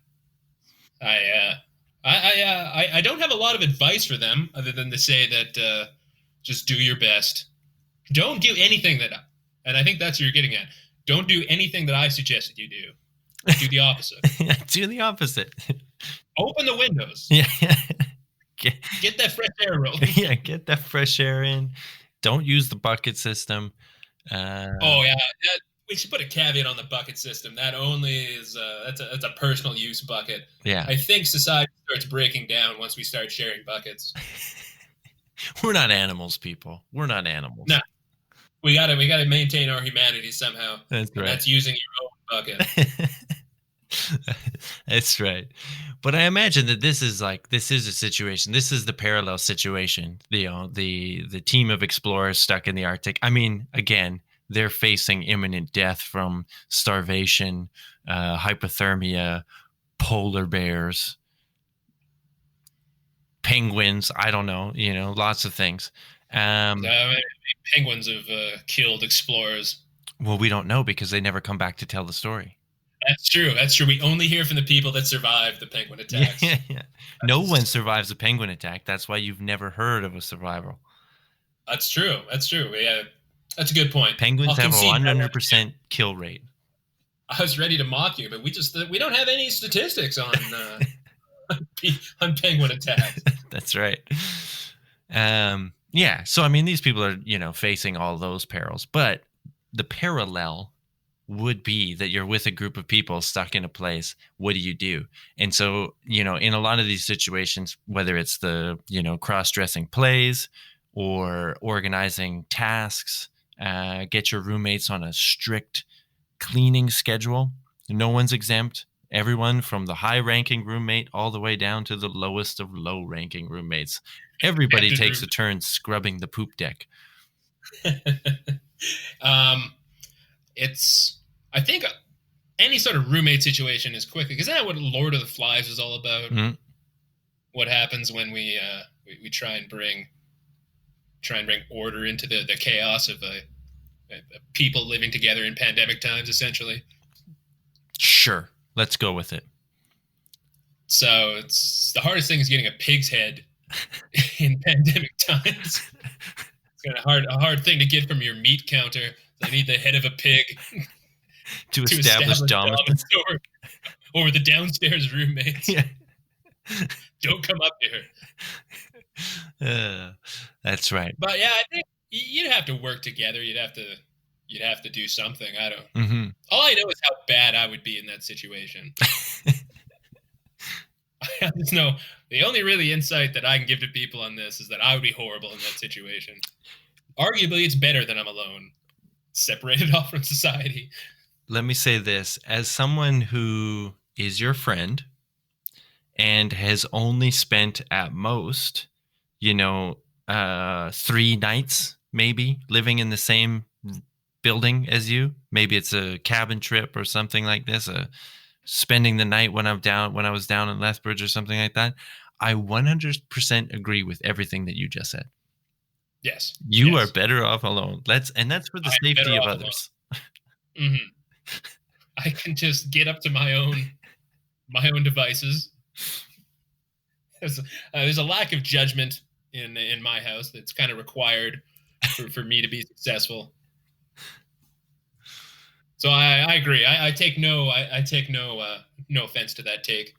Speaker 2: I don't have a lot of advice for them other than to say that just do your best. Don't do anything and I think that's what you're getting at. Don't do anything that I suggested you do. Do the opposite.
Speaker 3: Do the opposite.
Speaker 2: Open the windows.
Speaker 3: Yeah.
Speaker 2: Get that fresh air rolling.
Speaker 3: Yeah, get that fresh air in. Don't use the bucket system.
Speaker 2: We should put a caveat on the bucket system. That only is that's a personal use bucket.
Speaker 3: Yeah.
Speaker 2: I think society starts breaking down once we start sharing buckets.
Speaker 3: We're not animals, people. We're not animals.
Speaker 2: No. We gotta maintain our humanity somehow.
Speaker 3: That's right.
Speaker 2: That's using your own bucket.
Speaker 3: That's right. But I imagine that this is a situation. This is the parallel situation. The team of explorers stuck in the Arctic. I mean, again, they're facing imminent death from starvation, hypothermia, polar bears, penguins. I don't know. Lots of things.
Speaker 2: Penguins have killed explorers.
Speaker 3: Well, we don't know because they never come back to tell the story.
Speaker 2: That's true. We only hear from the people that survived the penguin attacks.
Speaker 3: Yeah. No one survives a penguin attack. That's why you've never heard of a survival.
Speaker 2: That's true. Yeah, that's a good point.
Speaker 3: Penguins have a 100% kill rate.
Speaker 2: I was ready to mock you, but we don't have any statistics on on penguin attacks.
Speaker 3: That's right. Yeah. So I mean, these people are facing all those perils, but the parallel would be that you're with a group of people stuck in a place. What do you do? And so, in a lot of these situations, whether it's the, cross-dressing plays or organizing tasks, get your roommates on a strict cleaning schedule. No one's exempt. Everyone from the high-ranking roommate all the way down to the lowest of low-ranking roommates. Everybody takes a turn scrubbing the poop deck.
Speaker 2: I think any sort of roommate situation is quick, because that's what Lord of the Flies is all about. Mm-hmm. What happens when we try and bring order into the chaos of people living together in pandemic times, essentially.
Speaker 3: Sure, let's go with it.
Speaker 2: So it's the hardest thing is getting a pig's head in pandemic times. It's kind of a hard thing to get from your meat counter. I need the head of a pig
Speaker 3: to establish dominance
Speaker 2: over the downstairs roommates. Yeah. Don't come up here.
Speaker 3: That's right.
Speaker 2: But yeah, I think you'd have to work together. You'd have to do something. I don't.
Speaker 3: Mm-hmm.
Speaker 2: All I know is how bad I would be in that situation. I just know the only really insight that I can give to people on this is that I would be horrible in that situation. Arguably, it's better that I'm alone, separated off from society.
Speaker 3: Let me say this. As someone who is your friend and has only spent at most, 3 nights maybe living in the same building as you, maybe it's a cabin trip or something like this, spending the night when I was down in Lethbridge or something like that, I 100% agree with everything that you just said.
Speaker 2: Yes.
Speaker 3: You are better off alone. That's for the safety of others.
Speaker 2: Mm-hmm. I can just get up to my own devices. There's a lack of judgment in my house that's kind of required for me to be successful. So I agree. I take no offense to that take.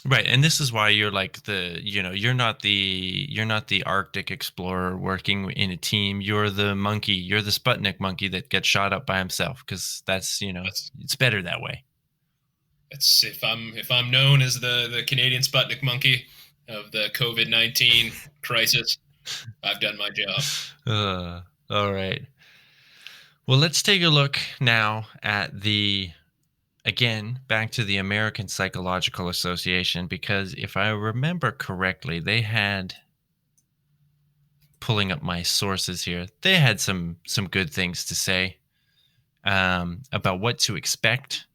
Speaker 3: Right, and this is why you're like you're not the Arctic explorer working in a team. You're the monkey. You're the Sputnik monkey that gets shot up by himself, because that's it's better that way.
Speaker 2: That's if I'm known as the Canadian Sputnik monkey of the COVID-19 crisis, I've done my job.
Speaker 3: All right. Well, let's take a look now at again, back to the American Psychological Association, because if I remember correctly, they had, pulling up my sources here, they had some good things to say about what to expect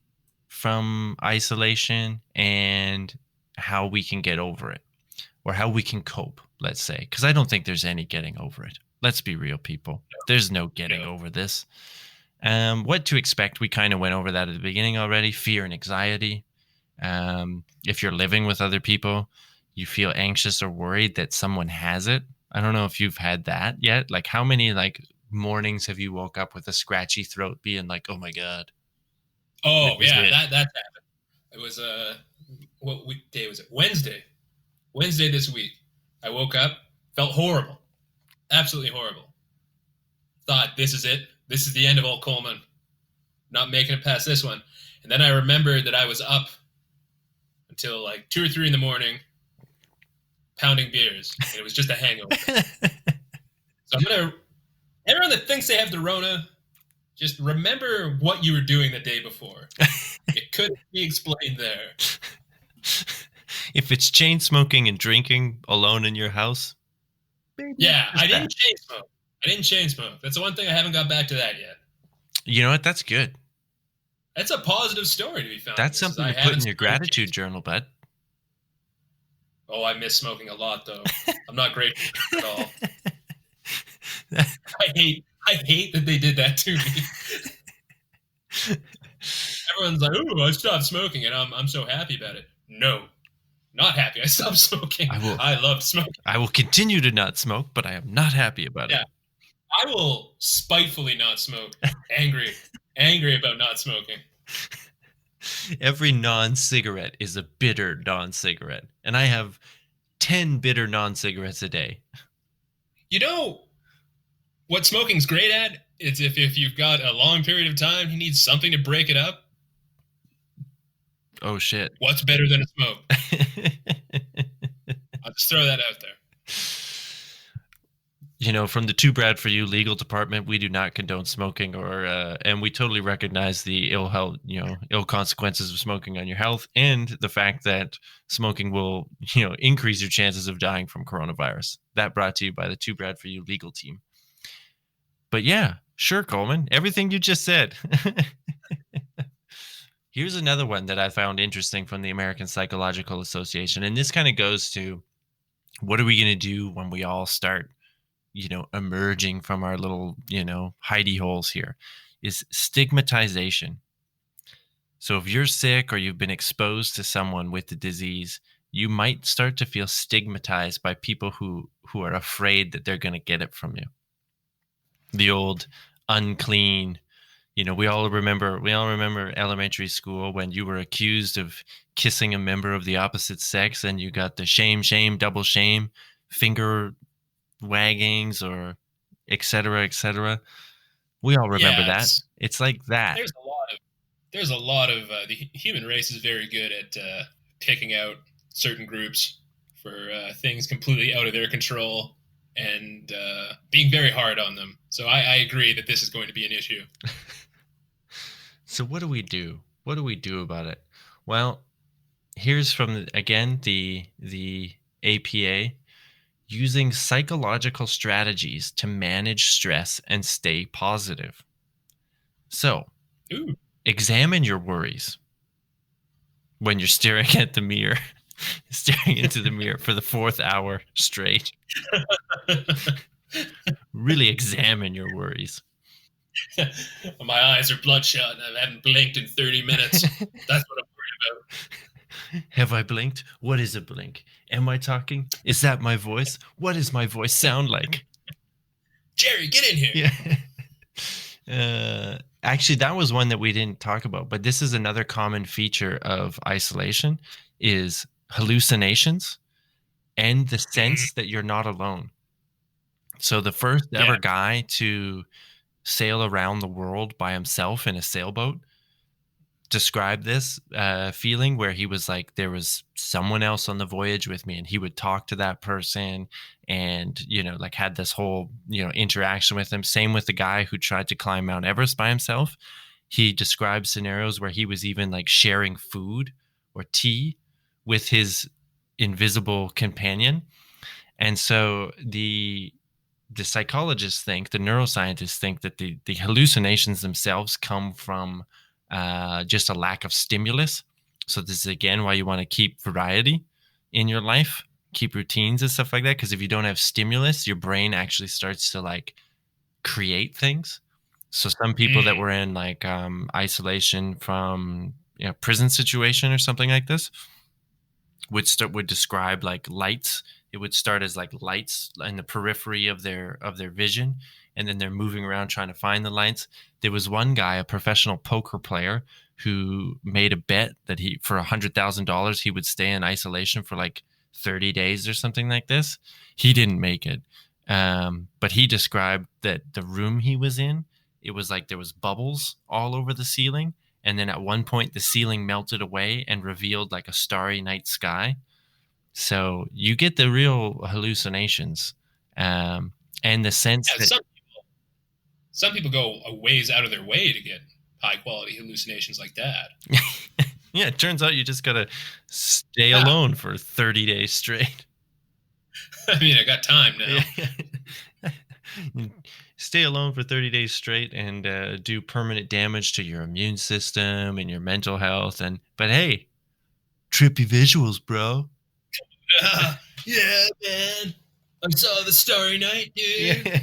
Speaker 3: from isolation and how we can get over it, or how we can cope, let's say, because I don't think there's any getting over it. Let's be real, people. There's no getting over this. What to expect, we kind of went over that at the beginning already. Fear and anxiety. If you're living with other people, you feel anxious or worried that someone has it. I don't know if you've had that yet. Like, how many mornings have you woke up with a scratchy throat, being like, "Oh my god"?
Speaker 2: Oh yeah, that happened. It was what weekday was it? Wednesday this week. I woke up, felt horrible, absolutely horrible. Thought, this is it. This is the end of old Coleman. Not making it past this one. And then I remembered that I was up until like 2 or 3 in the morning, pounding beers. And it was just a hangover. So everyone that thinks they have the Rona, just remember what you were doing the day before. It couldn't be explained there.
Speaker 3: If it's chain smoking and drinking alone in your house,
Speaker 2: yeah, I didn't chain smoke. That's the one thing I haven't got back to that yet.
Speaker 3: You know what? That's good.
Speaker 2: That's a positive story to be found.
Speaker 3: That's something to put in your gratitude journal, bud.
Speaker 2: Oh, I miss smoking a lot, though. I'm not grateful at all. I hate that they did that to me. Everyone's like, "Ooh, I stopped smoking," and I'm so happy about it. No, not happy. I stopped smoking. I love smoking.
Speaker 3: I will continue to not smoke, but I am not happy about it.
Speaker 2: I will spitefully not smoke. Angry about not smoking.
Speaker 3: Every non-cigarette is a bitter non-cigarette, and I have 10 bitter non-cigarettes a day.
Speaker 2: You know what smoking's great at? It's if you've got a long period of time, you need something to break it up.
Speaker 3: Oh shit.
Speaker 2: What's better than a smoke? I'll just throw that out there.
Speaker 3: From the Too Bad For You legal department, we do not condone smoking, and we totally recognize the ill health, ill consequences of smoking on your health, and the fact that smoking will, increase your chances of dying from coronavirus. That brought to you by the Too Bad For You legal team. But yeah, sure, Coleman, everything you just said. Here's another one that I found interesting from the American Psychological Association, and this kind of goes to, what are we going to do when we all start emerging from our little, hidey holes here, is stigmatization. So if you're sick or you've been exposed to someone with the disease, you might start to feel stigmatized by people who are afraid that they're going to get it from you. The old unclean, we all remember elementary school when you were accused of kissing a member of the opposite sex, and you got the shame, double shame, finger waggings, or etc. We all remember that. It's like that.
Speaker 2: There's a lot of the human race is very good at picking out certain groups for things completely out of their control and being very hard on them. So I agree that this is going to be an issue.
Speaker 3: So what do we do? What do we do about it? Well, here's from the APA. Using psychological strategies to manage stress and stay positive. So, examine your worries when you're staring at the mirror. staring into the mirror for the 4th hour straight. Really examine your worries.
Speaker 2: My eyes are bloodshot and I haven't blinked in 30 minutes. That's what I'm worried about.
Speaker 3: Have I blinked? What is a blink? Am I talking? Is that my voice? What does my voice sound like?
Speaker 2: Jerry, get in here.
Speaker 3: Yeah. Actually, that was one that we didn't talk about, but this is another common feature of isolation is hallucinations and the sense that you're not alone. So the first ever guy to sail around the world by himself in a sailboat described this feeling where he was like, there was someone else on the voyage with me, and he would talk to that person and, like had this whole, interaction with them. Same with the guy who tried to climb Mount Everest by himself. He described scenarios where he was even like sharing food or tea with his invisible companion. And so the psychologists think, the neuroscientists think that the hallucinations themselves come from just a lack of stimulus. So this is again why you want to keep variety in your life, keep routines and stuff like that. Because if you don't have stimulus, your brain actually starts to like create things. So some people that were in like isolation from prison situation or something like this would describe like lights. It would start as like lights in the periphery of their vision, and then they're moving around trying to find the lights. There was one guy, a professional poker player, who made a bet that for $100,000 he would stay in isolation for like 30 days or something like this. He didn't make it, but he described that the room he was in, it was like there was bubbles all over the ceiling, and then at one point the ceiling melted away and revealed like a starry night sky. So you get the real hallucinations, and the sense that
Speaker 2: some people go a ways out of their way to get high quality hallucinations like that.
Speaker 3: Yeah, it turns out you just gotta stay alone for 30 days straight.
Speaker 2: I mean, I got time now.
Speaker 3: Stay alone for 30 days straight and do permanent damage to your immune system and your mental health. But hey, trippy visuals, bro.
Speaker 2: Yeah, man. I saw the Starry Night, dude.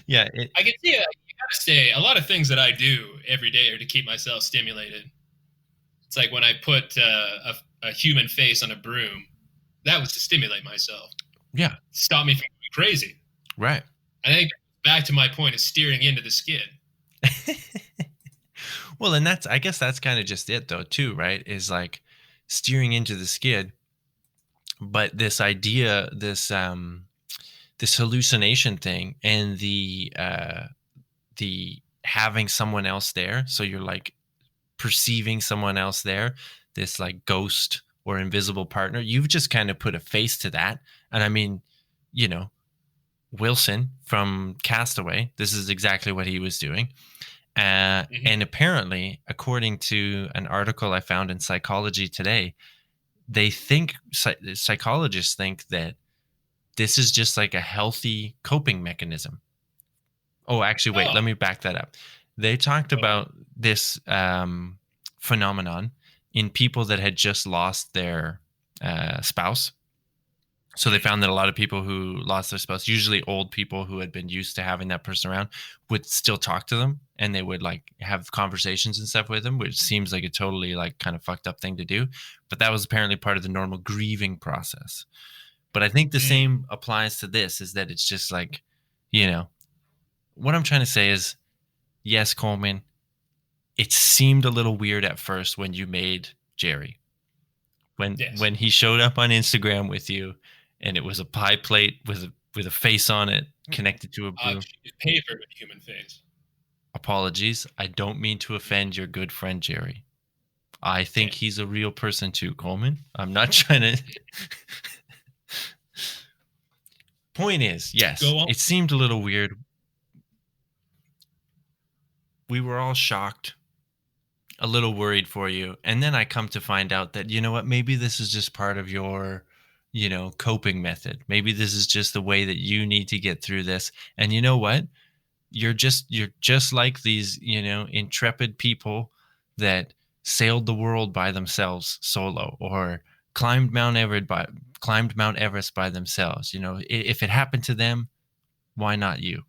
Speaker 3: Yeah.
Speaker 2: I can see it. You gotta stay. A lot of things that I do every day are to keep myself stimulated. It's like when I put a human face on a broom. That was to stimulate myself.
Speaker 3: Yeah.
Speaker 2: Stop me from going crazy.
Speaker 3: Right.
Speaker 2: I think back to my point of steering into the skid.
Speaker 3: Well, and I guess that's kind of just it though, too, right? Is like steering into the skid. But this idea, this hallucination thing, and the having someone else there, so you're like perceiving someone else there, this like ghost or invisible partner, you've just kind of put a face to that. And I mean, Wilson from Castaway, this is exactly what he was doing. And apparently, according to an article I found in Psychology Today, they think, psychologists think that this is just like a healthy coping mechanism. Oh, actually, wait, let me back that up. They talked about this phenomenon in people that had just lost their spouse. So they found that a lot of people who lost their spouse, usually old people who had been used to having that person around, would still talk to them, and they would like have conversations and stuff with them, which seems like a totally like kind of fucked up thing to do. But that was apparently part of the normal grieving process. But I think the same applies to this, is that it's just like, what I'm trying to say is, yes, Coleman, it seemed a little weird at first when you made Jerry. When he showed up on Instagram with you, and it was a pie plate with a face on it connected to a broom.
Speaker 2: Paper with a human face.
Speaker 3: Apologies. I don't mean to offend your good friend Jerry. I think he's a real person too, Coleman. I'm not trying to. Point is, yes, it seemed a little weird. We were all shocked, a little worried for you. And then I come to find out that, you know what, maybe this is just part of your, coping method. Maybe this is just the way that you need to get through this. And you know what? You're just like these, intrepid people that sailed the world by themselves solo, or climbed Mount Everest by themselves. If it happened to them, why not you?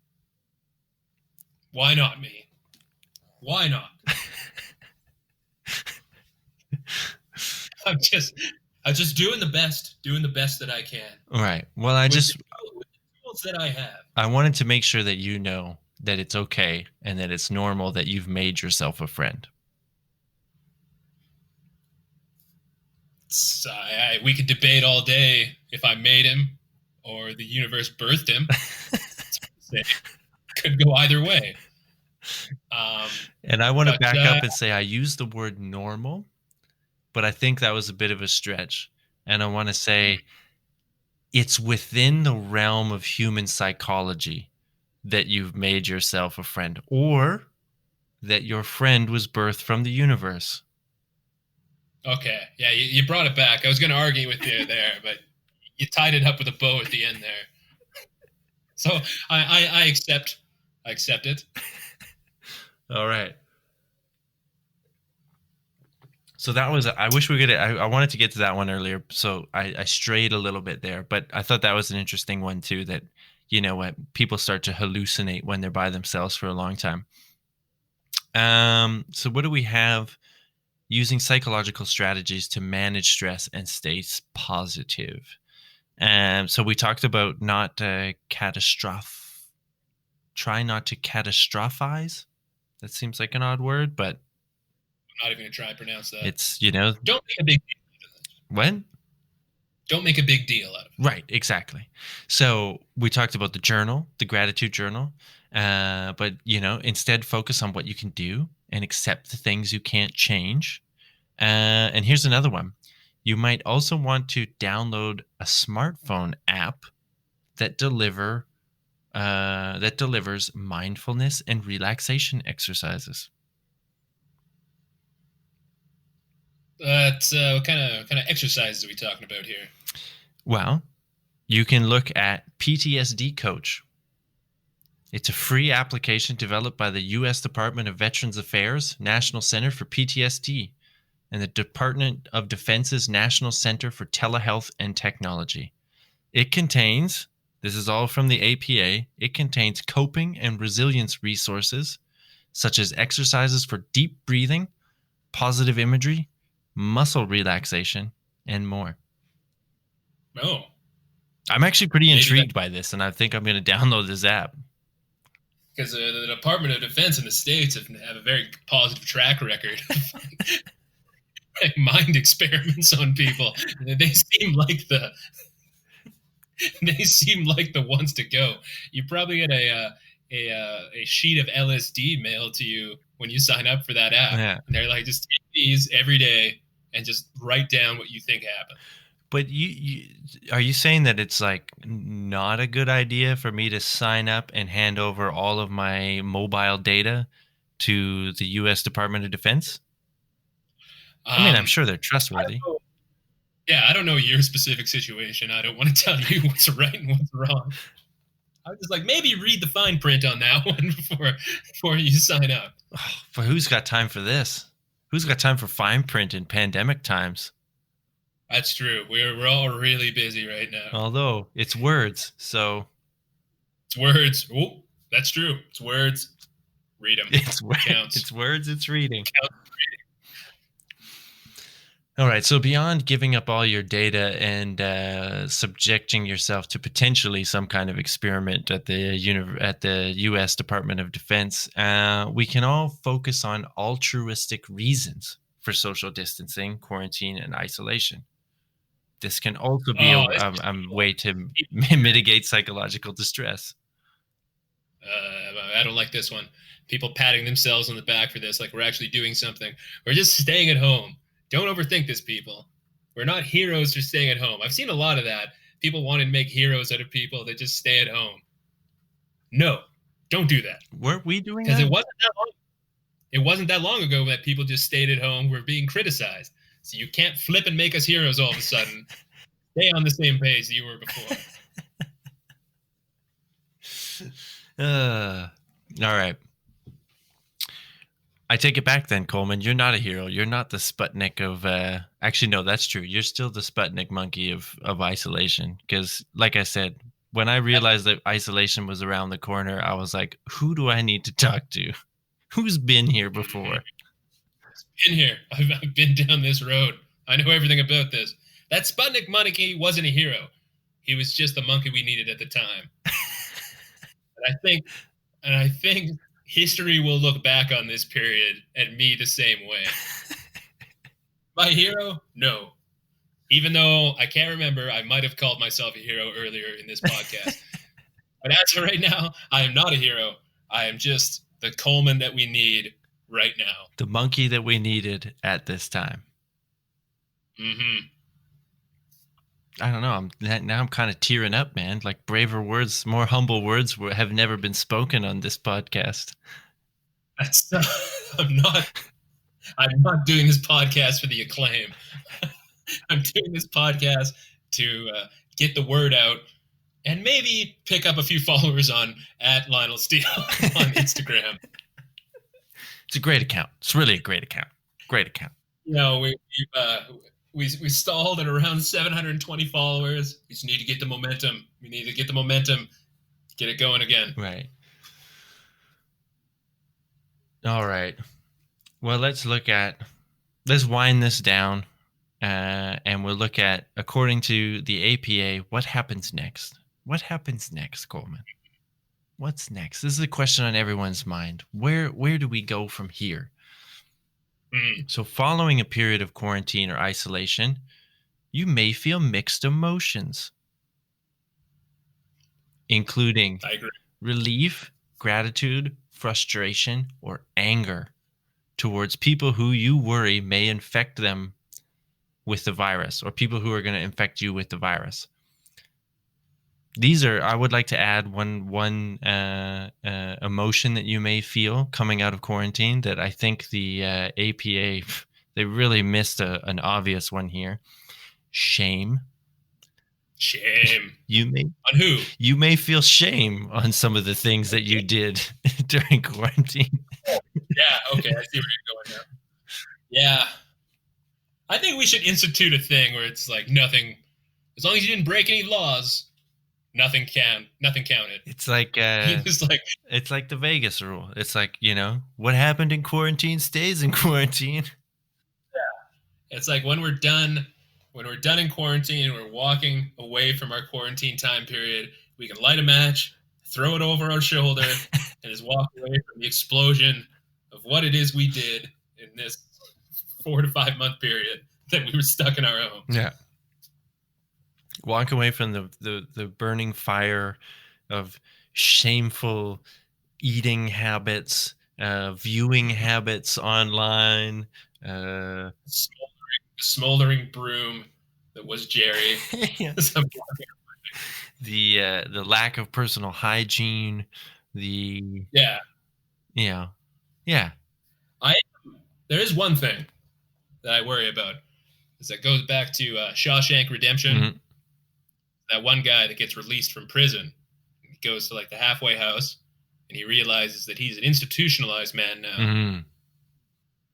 Speaker 2: Why not me? Why not? I'm just doing the best that I can.
Speaker 3: All right. Well,
Speaker 2: with the tools that I have.
Speaker 3: I wanted to make sure that you know that it's okay and that it's normal that you've made yourself a friend.
Speaker 2: We could debate all day if I made him or the universe birthed him. Could go either way.
Speaker 3: And I want to back up and say I use the word normal, but I think that was a bit of a stretch. And I want to say it's within the realm of human psychology that you've made yourself a friend, or that your friend was birthed from the universe.
Speaker 2: Okay. Yeah, you brought it back. I was going to argue with you there, but you tied it up with a bow at the end there. So I accept. I accept it.
Speaker 3: All right. So that was, I wish we could, I wanted to get to that one earlier. So I strayed a little bit there, but I thought that was an interesting one too, that, what people start to hallucinate when they're by themselves for a long time. So what do we have? Using psychological strategies to manage stress and stay positive. So we talked about try not to catastrophize. That seems like an odd word, but
Speaker 2: I'm not even going to try and pronounce that.
Speaker 3: It's,
Speaker 2: don't make a big deal out of it.
Speaker 3: What?
Speaker 2: Don't make a big deal out of it.
Speaker 3: Right, exactly. So we talked about the journal, the gratitude journal, but, instead focus on what you can do and accept the things you can't change. And here's another one. You might also want to download a smartphone app that delivers mindfulness and relaxation exercises.
Speaker 2: What kind of exercises are we talking about here?
Speaker 3: Well, you can look at PTSD Coach. It's a free application developed by the U.S. Department of Veterans Affairs, National Center for PTSD, and the Department of Defense's National Center for Telehealth and Technology. It contains, this is all from the APA, it contains coping and resilience resources, such as exercises for deep breathing, positive imagery, muscle relaxation, and more.
Speaker 2: Oh.
Speaker 3: I'm actually pretty intrigued by this, and I think I'm going to download this app.
Speaker 2: Because the Department of Defense in the States have a very positive track record of mind experiments on people. They seem like the ones to go. You probably get a sheet of LSD mailed to you when you sign up for that app.
Speaker 3: Yeah.
Speaker 2: And they're like, just take these every day and just write down what you think happened.
Speaker 3: But are you saying that it's like not a good idea for me to sign up and hand over all of my mobile data to the U.S. Department of Defense? I mean, I'm sure they're trustworthy.
Speaker 2: I don't know your specific situation. I don't want to tell you what's right and what's wrong. I was just like, maybe read the fine print on that one before you sign up.
Speaker 3: But who's got time for this? Who's got time for fine print in pandemic times?
Speaker 2: That's true. We're all really busy right now.
Speaker 3: Although it's words, so
Speaker 2: it's words. Oh, that's true. It's words. Read them.
Speaker 3: It's
Speaker 2: Counts.
Speaker 3: It's words. It's reading. All right. So beyond giving up all your data and subjecting yourself to potentially some kind of experiment at the U.S. Department of Defense, we can all focus on altruistic reasons for social distancing, quarantine, and isolation. This can also be a way to mitigate psychological distress.
Speaker 2: I don't like this one. People patting themselves on the back for this, like we're actually doing something. We're just staying at home. Don't overthink this, people. We're not heroes for staying at home. I've seen a lot of that. People want to make heroes out of people that just stay at home. No, don't do that.
Speaker 3: Weren't we doing
Speaker 2: that?
Speaker 3: Because
Speaker 2: it wasn't that long ago that people just stayed at home. We're being criticized. So you can't flip and make us heroes all of a sudden. Stay on the same page that you were before.
Speaker 3: All right. I take it back then, Coleman. You're not a hero. You're not the Sputnik of. Actually, no, that's true. You're still the Sputnik monkey of isolation. Because, like I said, when I realized that isolation was around the corner, I was like, who do I need to talk to? Who's been here before?
Speaker 2: Been here. I've been down this road. I know everything about this. That Sputnik monkey wasn't a hero. He was just the monkey we needed at the time. And I think history will look back on this period and me the same way. My hero? No. Even though I can't remember, I might have called myself a hero earlier in this podcast. But as of right now, I am not a hero. I am just the Coleman that we need right now.
Speaker 3: The monkey that we needed at this time.
Speaker 2: Mm-hmm.
Speaker 3: I don't know. I'm kind of tearing up, man. Like braver words, more humble words have never been spoken on this podcast.
Speaker 2: I'm not doing this podcast for the acclaim. I'm doing this podcast to get the word out and maybe pick up a few followers on @LionelSteele on Instagram.
Speaker 3: It's a great account. It's really a great account. Great account.
Speaker 2: You know, we stalled at around 720 followers. We just need to get the momentum. We need to get the momentum. Get it going again.
Speaker 3: Right. All right. Well, let's wind this down, and we'll look at, according to the APA, what happens next. What happens next, Coleman? What's next? This is a question on everyone's mind. Where do we go from here? So following a period of quarantine or isolation, you may feel mixed emotions, including relief, gratitude, frustration, or anger towards people who you worry may infect them with the virus, or people who are going to infect you with the virus. These are, I would like to add one emotion that you may feel coming out of quarantine that I think the APA, they really missed an obvious one here. Shame.
Speaker 2: Shame.
Speaker 3: On
Speaker 2: who?
Speaker 3: You may feel shame on some of the things that you did during quarantine.
Speaker 2: Yeah, okay, I see where you're going now. Yeah. I think we should institute a thing where it's like nothing, as long as you didn't break any laws, nothing counted.
Speaker 3: It's like it's like the Vegas rule. It's like, what happened in quarantine stays in quarantine.
Speaker 2: Yeah. It's like when we're done in quarantine and we're walking away from our quarantine time period, we can light a match, throw it over our shoulder, and just walk away from the explosion of what it is we did in this 4 to 5 month period that we were stuck in our home.
Speaker 3: Yeah. Walk away from the burning fire of shameful eating habits, viewing habits online,
Speaker 2: smoldering broom that was Jerry.
Speaker 3: The lack of personal hygiene,
Speaker 2: yeah. There is one thing that I worry about. That goes back to Shawshank Redemption.
Speaker 3: Mm-hmm.
Speaker 2: That one guy that gets released from prison, he goes to like the halfway house, and he realizes that he's an institutionalized man now.
Speaker 3: Mm-hmm.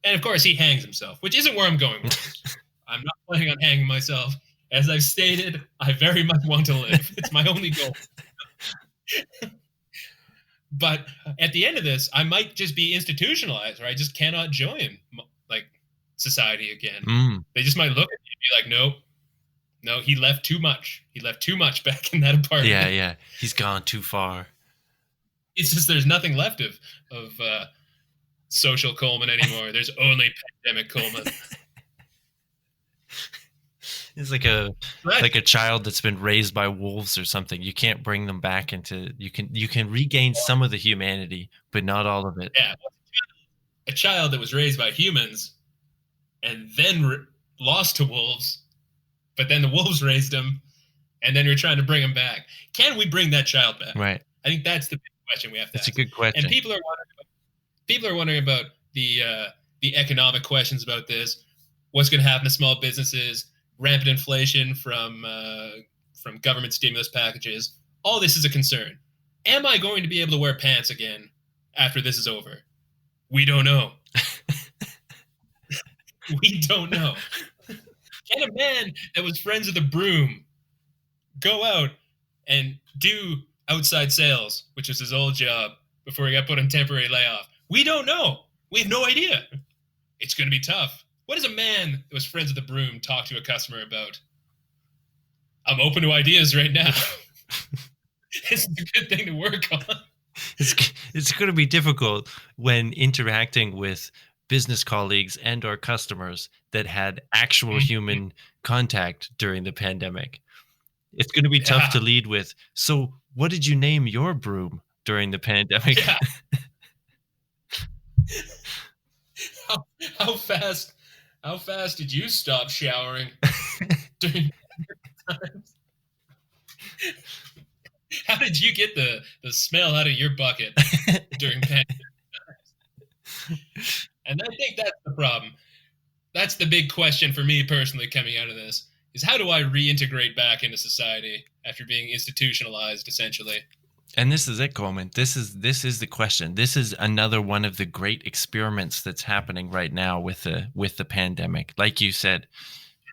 Speaker 2: And of course, he hangs himself, which isn't where I'm going with this. I'm not planning on hanging myself. As I've stated, I very much want to live. It's my only goal. But at the end of this, I might just be institutionalized, or I just cannot join like society again. They just might look at me and be like, no, he left too much. He left too much back in that apartment.
Speaker 3: Yeah. He's gone too far.
Speaker 2: It's just there's nothing left of social Coleman anymore. There's only pandemic Coleman.
Speaker 3: It's like a child that's been raised by wolves or something. You can't bring them back into. You can regain some of the humanity, but not all of it.
Speaker 2: Yeah, a child that was raised by humans and then lost to wolves, but then the wolves raised him, and then you're trying to bring him back. Can we bring that child back?
Speaker 3: Right.
Speaker 2: I think that's the big question we have to ask.
Speaker 3: It's a good question.
Speaker 2: And people are wondering about the economic questions about this. What's going to happen to small businesses? Rampant inflation from government stimulus packages. All this is a concern. Am I going to be able to wear pants again after this is over? We don't know. We don't know. Can a man that was friends with a broom go out and do outside sales, which was his old job before he got put on temporary layoff? We don't know. We have no idea. It's going to be tough. What does a man that was friends with a broom talk to a customer about? I'm open to ideas right now. It's a good thing to work on.
Speaker 3: It's going to be difficult when interacting with business colleagues and or customers that had actual human contact during the pandemic. It's going to be tough to lead with. So what did you name your broom during the pandemic?
Speaker 2: Yeah. How fast did you stop showering during times? How did you get the smell out of your bucket during pandemic times? And I think that's the problem. That's the big question for me personally coming out of this, is how do I reintegrate back into society after being institutionalized, essentially?
Speaker 3: And this is it, Coleman. This is the question. This is another one of the great experiments that's happening right now with the pandemic. Like you said,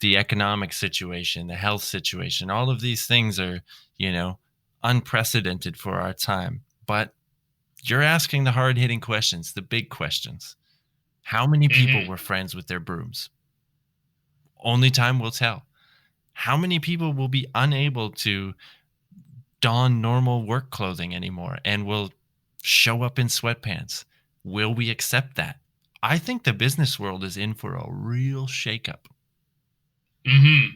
Speaker 3: the economic situation, the health situation, all of these things are, unprecedented for our time. But you're asking the hard-hitting questions, the big questions. How many people were friends with their brooms? Only time will tell. How many people will be unable to don normal work clothing anymore and will show up in sweatpants? Will we accept that? I think the business world is in for a real shakeup.
Speaker 2: It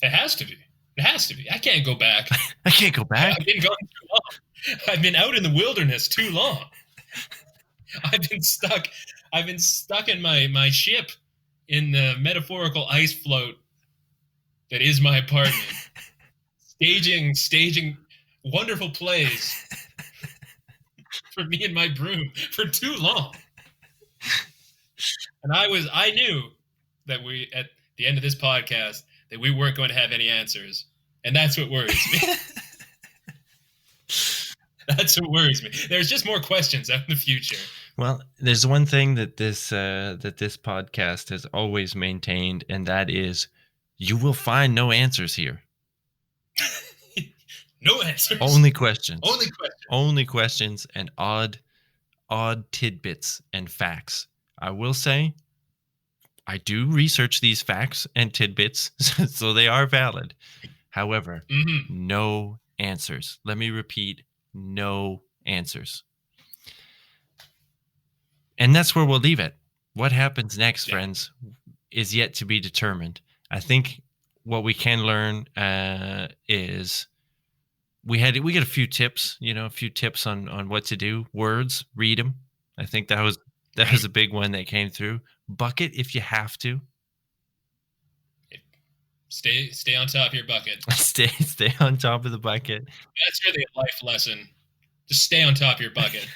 Speaker 2: has to be. It has to be. I can't go back.
Speaker 3: I can't go back.
Speaker 2: I've been gone too long. I've been out in the wilderness too long. I've been stuck in my ship in the metaphorical ice float that is my apartment. Staging wonderful plays for me and my broom for too long. And I knew that we, at the end of this podcast, that we weren't going to have any answers. And that's what worries me. That's what worries me. There's just more questions out in the future.
Speaker 3: Well, there's one thing that this podcast has always maintained, and that is you will find no answers here.
Speaker 2: No answers.
Speaker 3: Only questions.
Speaker 2: Only questions.
Speaker 3: Only questions and odd tidbits and facts. I will say, I do research these facts and tidbits, so they are valid. However, no answers. Let me repeat, no answers. And that's where we'll leave it. What happens next, friends, is yet to be determined. I think what we can learn is we get a few tips, on what to do. Words, read them. I think that was a big one that came through. Bucket if you have to.
Speaker 2: Stay on top of your bucket.
Speaker 3: Stay on top of the bucket.
Speaker 2: That's really a life lesson. Just stay on top of your bucket.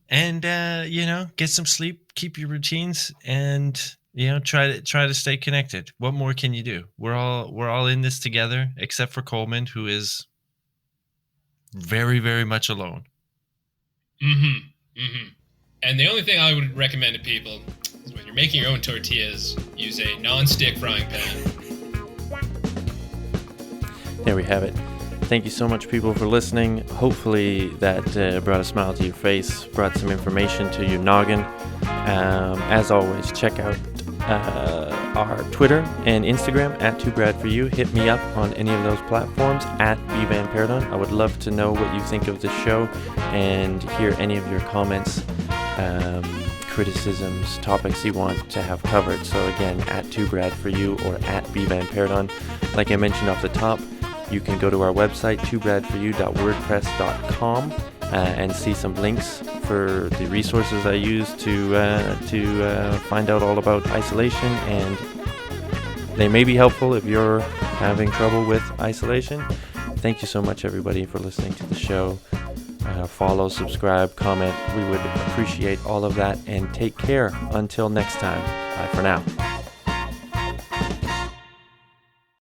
Speaker 3: And get some sleep, keep your routines, and try to stay connected. What more can you do? We're all in this together, except for Coleman, who is very, very much alone.
Speaker 2: And the only thing I would recommend to people is when you're making your own tortillas, use a non-stick frying pan.
Speaker 1: There we have it. Thank you so much, people, for listening. Hopefully that brought a smile to your face, brought some information to your noggin. As always, check out our Twitter and Instagram at 2BradForYou. Hit me up on any of those platforms at bvanparadon. I would love to know what you think of the show and hear any of your comments, criticisms, topics you want to have covered. So again, at 2BradForYou or at bvanparadon. Like I mentioned off the top, you can go to our website, 2bradforyou.wordpress.com, and see some links for the resources I use to find out all about isolation, and they may be helpful if you're having trouble with isolation. Thank you so much, everybody, for listening to the show. Follow, subscribe, comment. We would appreciate all of that, and take care until next time. Bye for now.